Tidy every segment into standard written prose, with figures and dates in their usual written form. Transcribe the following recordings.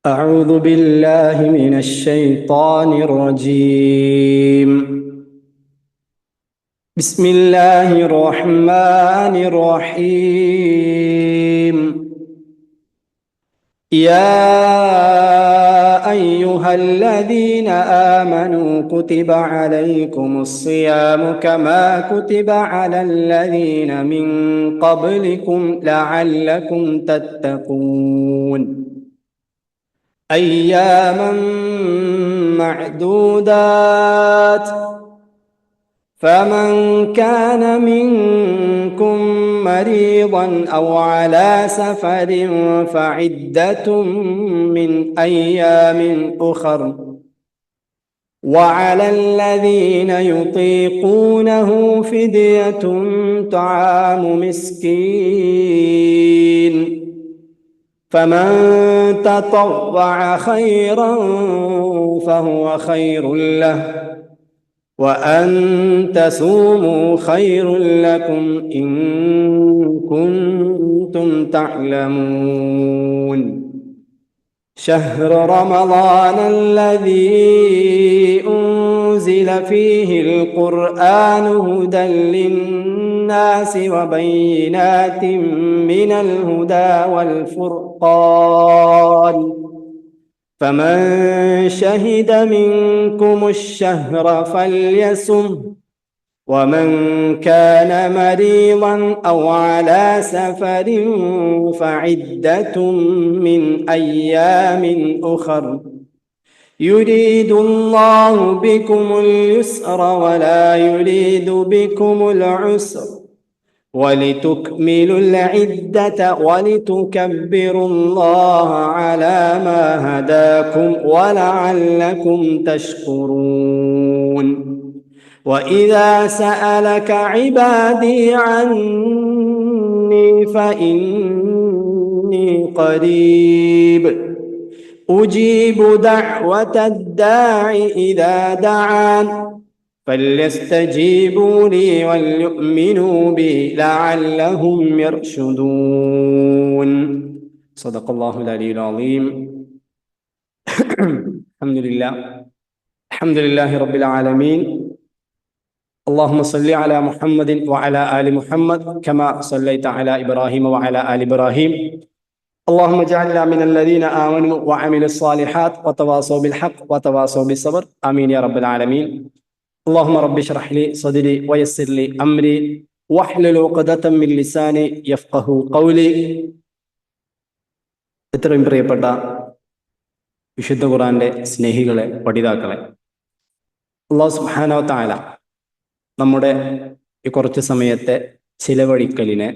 أعوذ بالله من الشيطان الرجيم. بسم الله الرحمن الرحيم. يا أيها الذين آمنوا كتب عليكم الصيام كما كتب على الذين من قبلكم لعلكم تتقون أياما معدودات فمن كان منكم مريضا أو على سفر فعدة من أيام أخر وعلى الذين يطيقونه فدية طعام مسكين فمن تطوع خيرا فهو خير له وأن تصوموا خير لكم إن كنتم تعلمون شهر رمضان الذي أنزل فيه القرآن هدى للناس وبينات من الهدى والفرقان فمن شهد منكم الشهر فليصم ومن كان مريضا أو على سفر فعدة من أيام أخر يريد الله بكم اليسر ولا يريد بكم العسر ولتكملوا العدة ولتكبروا الله على ما هداكم ولعلكم تشكرون وإذا سألك عبادي عني فإني قريب أجيب دعوة الداع إذا دعان فليستجيبوا لي وليؤمنوا بي لعلهم يرشدون صدق الله العلي العظيم. الحمد لله رب العالمين. اللهم صل على محمد وعلى آل محمد كما صليت على إبراهيم وعلى آل إبراهيم. اللهم اجعلنا من الذين آمنوا وعملوا الصالحات وتواصوا بالحق وتواصوا بالصبر آمين يا رب العالمين. اللهم رب اشرح لي صدري ويسر لي أمري واحلل عقدة من لساني يفقهوا قولي. ഇത്രയും പ്രിയപ്പെട്ട വിശുദ്ധ ഖുർആന്റെ സ്നേഹികളെ, പഠിതാക്കളെ, അല്ലാഹു സുബ്ഹാനഹു വ തആല നമ്മുടെ ഈ കുറച്ച് സമയത്തെ ചിലവഴിക്കലിനെ,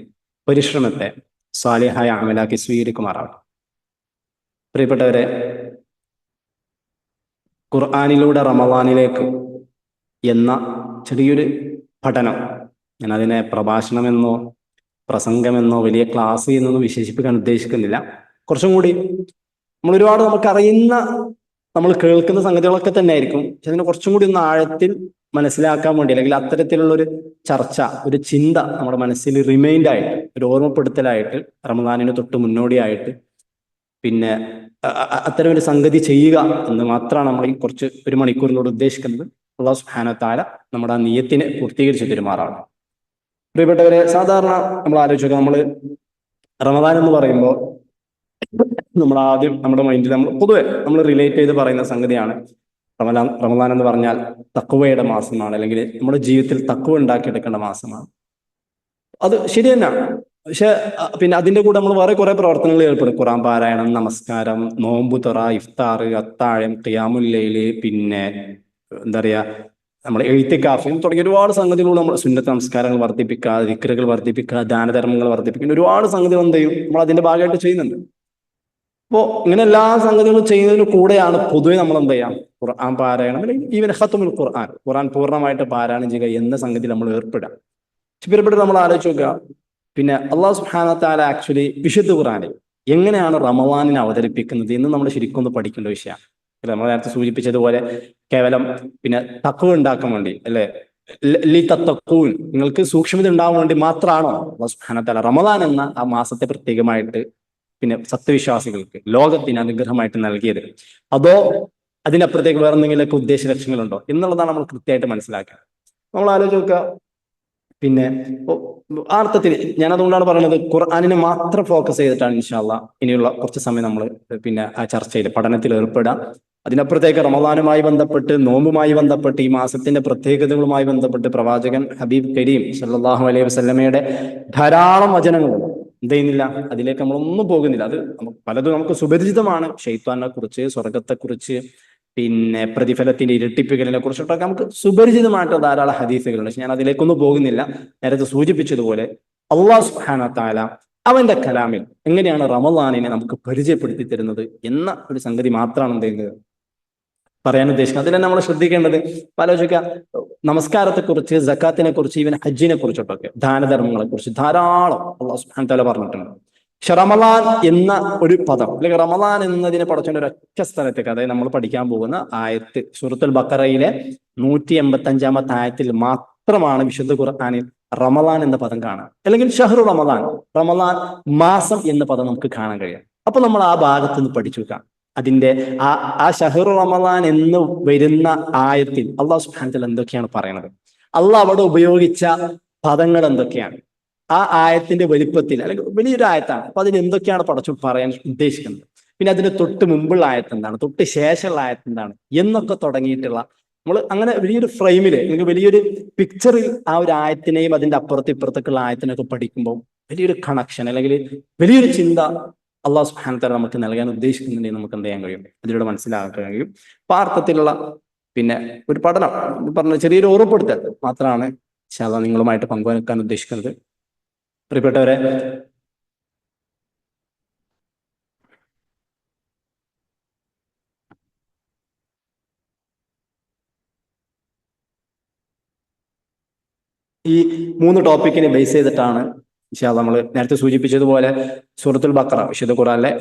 പരിശ്രമത്തെ സാലിഹായ അമലാക്കി സ്വീകരിക്കുമാറാവട്ടെ. പ്രിയപ്പെട്ടവരെ, ഖുർആനിലൂടെ റമളാനിലേക്ക് എന്ന ചെറിയൊരു പഠനം, ഞാൻ അതിനെ പ്രഭാഷണമെന്നോ പ്രസംഗമെന്നോ വലിയ ക്ലാസ് എന്നൊന്നും വിശേഷിപ്പിക്കാൻ ഉദ്ദേശിക്കുന്നില്ല. കുറച്ചും കൂടി നമുക്കറിയുന്ന, നമ്മൾ കേൾക്കുന്ന സംഗതികളൊക്കെ തന്നെ ആയിരിക്കും. പക്ഷെ അതിനെ കുറച്ചും കൂടി ഒന്ന് ആഴത്തിൽ മനസ്സിലാക്കാൻ വേണ്ടി, അല്ലെങ്കിൽ അത്തരത്തിലുള്ളൊരു ചർച്ച, ഒരു ചിന്ത നമ്മുടെ മനസ്സിൽ റിമൈൻഡ് ആയിട്ട്, ഒരു ഓർമ്മപ്പെടുത്തലായിട്ട്, റമദാനിന് തൊട്ട് മുന്നോടിയായിട്ട് പിന്നെ അത്തരം ഒരു സംഗതി ചെയ്യുക എന്ന് മാത്രമാണ് നമ്മൾ ഈ ഒരു മണിക്കൂറിനോട് ഉദ്ദേശിക്കുന്നത്. അല്ലാഹു സുബ്ഹാനഹു വ തആല നമ്മുടെ ആ നിയ്യത്തിനെ പൂർത്തീകരിച്ച് പെരുമാറാണ്. പ്രിയപ്പെട്ടവരെ, സാധാരണ നമ്മൾ ആലോചിക്കുക, നമ്മൾ റമദാൻ എന്ന് പറയുമ്പോൾ നമ്മൾ ആദ്യം നമ്മുടെ മൈൻഡിൽ പൊതുവെ നമ്മൾ റിലേറ്റ് ചെയ്ത് പറയുന്ന സംഗതിയാണ് റമദാൻ എന്ന് പറഞ്ഞാൽ തഖ്വയുടെ മാസമാണ്, അല്ലെങ്കിൽ നമ്മുടെ ജീവിതത്തിൽ തഖ്വ ഉണ്ടാക്കിയെടുക്കേണ്ട മാസമാണ്. അത് ശരി തന്നെയാണ്. പക്ഷെ പിന്നെ അതിന്റെ കൂടെ നമ്മൾ വേറെ കുറെ പ്രവർത്തനങ്ങൾ ഏർപ്പെടും. ഖുർആൻ പാരായണം, നമസ്കാരം, നോമ്പ് തുറ, ഇഫ്താർ, അത്താഴം, ഖിയാമുൽ ലൈല്, പിന്നെ എന്താ പറയാ, നമ്മൾ എഴുത്തിക്കാഫ് തുടങ്ങിയ ഒരുപാട് സംഗതികൾ, നമ്മൾ സുന്നത്ത് നമസ്കാരങ്ങൾ വർദ്ധിപ്പിക്കുക, ദിക്റുകൾ വർദ്ധിപ്പിക്കുക, ദാനധർമ്മങ്ങൾ വർദ്ധിപ്പിക്കുന്ന ഒരുപാട് സംഗതികൾ എന്ത് ചെയ്യും, നമ്മൾ അതിന്റെ ഭാഗമായിട്ട് ചെയ്യുന്നുണ്ട്. അപ്പോൾ ഇങ്ങനെ എല്ലാ സംഗതികളും ചെയ്യുന്നതിന് കൂടെയാണ് പൊതുവെ നമ്മൾ എന്ത് ചെയ്യാം, ഖുർആൻ പാരായണം, അല്ലെങ്കിൽ ഈവൻ ഖത്മുൽ ഖുർആൻ പൂർണ്ണമായിട്ട് പാരായണം ചെയ്യുക എന്ന സംഗതി നമ്മൾ ഏർപ്പെടാം. പ്രിയപ്പെട്ട, നമ്മൾ ആലോചിച്ച് നോക്കുക, പിന്നെ അല്ലാഹു സുബ്ഹാനഹു വ തആല ആക്ച്വലി വിശുദ്ധ ഖുർആനിൽ എങ്ങനെയാണ് റമളാനിനെ അവതരിപ്പിക്കുന്നത് എന്ന് നമ്മൾ ശരിക്കും ഒന്ന് പഠിക്കേണ്ട വിഷയമാണ്. നമ്മൾ നേരത്തെ സൂചിപ്പിച്ചതുപോലെ കേവലം പിന്നെ തഖ്വ ഉണ്ടാക്കാൻ വേണ്ടി, അല്ലെ, ലിതത്തഖൂൻ, നിങ്ങൾക്ക് സൂക്ഷ്മത ഉണ്ടാവാൻ വേണ്ടി മാത്രമാണോ അല്ലാഹു സുബ്ഹാനഹു വ തആല റമദാൻ എന്ന ആ മാസത്തെ പ്രത്യേകമായിട്ട് പിന്നെ സത്യവിശ്വാസികൾക്ക് ലോകത്തിന് അനുഗ്രഹമായിട്ട് നൽകിയത്, അതോ അതിനപ്പുറത്തേക്ക് വേറെ എന്തെങ്കിലുമൊക്കെ ഉദ്ദേശ ലക്ഷ്യങ്ങളുണ്ടോ എന്നുള്ളതാണ് നമ്മൾ കൃത്യമായിട്ട് മനസ്സിലാക്കുക. നമ്മൾ ആലോചിച്ച് നോക്കുക. പിന്നെ ആ അർത്ഥത്തിൽ ഞാൻ അതുകൊണ്ടാണ് പറയുന്നത്, ഖുർആനിനെ മാത്രം ഫോക്കസ് ചെയ്തിട്ടാണ് ഇൻഷാ അല്ലാഹ് ഇനിയുള്ള കുറച്ച് സമയം നമ്മൾ പിന്നെ ആ ചർച്ചയിൽ പഠനത്തിൽ ഏർപ്പെടുക. അതിനപ്പുറത്തേക്ക് റമദാനുമായി ബന്ധപ്പെട്ട്, നോമ്പുമായി ബന്ധപ്പെട്ട്, ഈ മാസത്തിന്റെ പ്രത്യേകതകളുമായി ബന്ധപ്പെട്ട് പ്രവാചകൻ ഹബീബ് കരീം സല്ലല്ലാഹു അലൈഹി വസല്ലമയുടെ ധാരാളം വചനങ്ങളുണ്ട്. എന്ത് ചെയ്യുന്നില്ല, അതിലേക്ക് നമ്മളൊന്നും പോകുന്നില്ല. അത് പലതും നമുക്ക് സുപരിചിതമാണ്. ഷെയ്ത്താനെ കുറിച്ച്, സ്വർഗത്തെക്കുറിച്ച്, പിന്നെ പ്രതിഫലത്തിന്റെ ഇരട്ടിപ്പിക്കലിനെ കുറിച്ചിട്ടൊക്കെ നമുക്ക് സുപരിചിതമായിട്ടുള്ള ധാരാളം ഹദീസുകളുണ്ട്. പക്ഷെ ഞാൻ അതിലേക്കൊന്നും പോകുന്നില്ല. നേരത്തെ സൂചിപ്പിച്ചതുപോലെ അല്ലാഹു സുബ്ഹാനഹു വ തആല അവന്റെ കലാമിൽ എങ്ങനെയാണ് റമദാനിനെ നമുക്ക് പരിചയപ്പെടുത്തി തരുന്നത് എന്ന ഒരു സംഗതി മാത്രമാണ് എന്ത് ചെയ്യുന്നത് പറയാൻ ഉദ്ദേശിക്കുന്നത്. അതിൽ തന്നെ നമ്മൾ ശ്രദ്ധിക്കേണ്ടത്, ആലോചിക്കുക, നമസ്കാരത്തെക്കുറിച്ച്, സക്കാത്തിനെ കുറിച്ച്, ഈവൻ ഹജ്ജിനെ കുറിച്ചിട്ടൊക്കെ, ദാനധർമ്മങ്ങളെ കുറിച്ച് ധാരാളം അല്ലാഹു സുബ്ഹാനഹു വ തആല പറഞ്ഞിട്ടുണ്ട്. പക്ഷെ റമദാൻ എന്ന ഒരു പദം, അല്ലെങ്കിൽ റമദാൻ എന്നതിനെ പടച്ചോണ്ട് ഒരൊറ്റ സ്ഥലത്തേക്ക്, അതായത് നമ്മൾ പഠിക്കാൻ പോകുന്ന ആയത്ത് സൂറത്തുൽ ബഖറയിലെ 185-ാമത്തെ ആയത്തിൽ മാത്രമാണ് വിശുദ്ധ ഖുർആനിൽ റമദാൻ എന്ന പദം കാണാം. അല്ലെങ്കിൽ ഷഹ്റു റമദാൻ, റമദാൻ മാസം എന്ന പദം നമുക്ക് കാണാൻ കഴിയും. അപ്പൊ നമ്മൾ ആ ഭാഗത്ത് നിന്ന് പഠിച്ചു വെക്കാം. അതിന്റെ ആ ഷഹ്റു റമദാൻ എന്ന് വരുന്ന ആയത്തിൽ അല്ലാഹു സുബ്ഹാനഹു വ തആല എന്തൊക്കെയാണ് പറയുന്നത്, അള്ളാഹ് അവിടെ ഉപയോഗിച്ച പദങ്ങൾ എന്തൊക്കെയാണ്, ആ ആയത്തിന്റെ വലിപ്പത്തിൽ, അല്ലെങ്കിൽ വലിയൊരു ആയത്താണ്. അപ്പൊ അതിന് എന്തൊക്കെയാണ് പടച്ചു പറയാൻ ഉദ്ദേശിക്കുന്നത്, പിന്നെ അതിന് തൊട്ട് മുമ്പുള്ള ആയത്ത് എന്താണ്, തൊട്ട് ശേഷമുള്ള ആയത്ത് എന്താണ് എന്നൊക്കെ തുടങ്ങിയിട്ടുള്ള, നമ്മൾ അങ്ങനെ വലിയൊരു ഫ്രെയിമിൽ, അല്ലെങ്കിൽ വലിയൊരു പിക്ചറിൽ ആ ഒരു ആയത്തിനെയും അതിന്റെ അപ്പുറത്ത് ഇപ്പുറത്തേക്കുള്ള ആയത്തിനൊക്കെ പഠിക്കുമ്പോൾ വലിയൊരു കണക്ഷൻ, അല്ലെങ്കിൽ വലിയൊരു ചിന്ത അല്ലാഹു സുബ്ഹാനഹു വ തആല നമുക്ക് നൽകാൻ ഉദ്ദേശിക്കുന്നുണ്ടെങ്കിൽ നമുക്ക് എന്ത് ചെയ്യാൻ കഴിയും, അതിലൂടെ മനസ്സിലാക്കാൻ കഴിയും. അപ്പൊ ആ അർത്ഥത്തിലുള്ള പിന്നെ ഒരു പഠനം പറഞ്ഞ ചെറിയൊരു ഓർമ്മപ്പെടുത്തൽ മാത്രമാണ് ഇൻഷാ അല്ലാഹ് നിങ്ങളുമായിട്ട് പങ്കുവെക്കാൻ ഉദ്ദേശിക്കുന്നത്. പ്രിയപ്പെട്ടവരെ, ഈ 3 ടോപ്പിക്കിനെ ബേസ് ചെയ്തിട്ടാണ് ഇൻഷാ അല്ലാഹ് നമ്മൾ നേരത്തെ സൂചിപ്പിച്ചതുപോലെ സൂറത്തുൽ ബഖറ വിശുദ്ധ ഖുർആനിലെ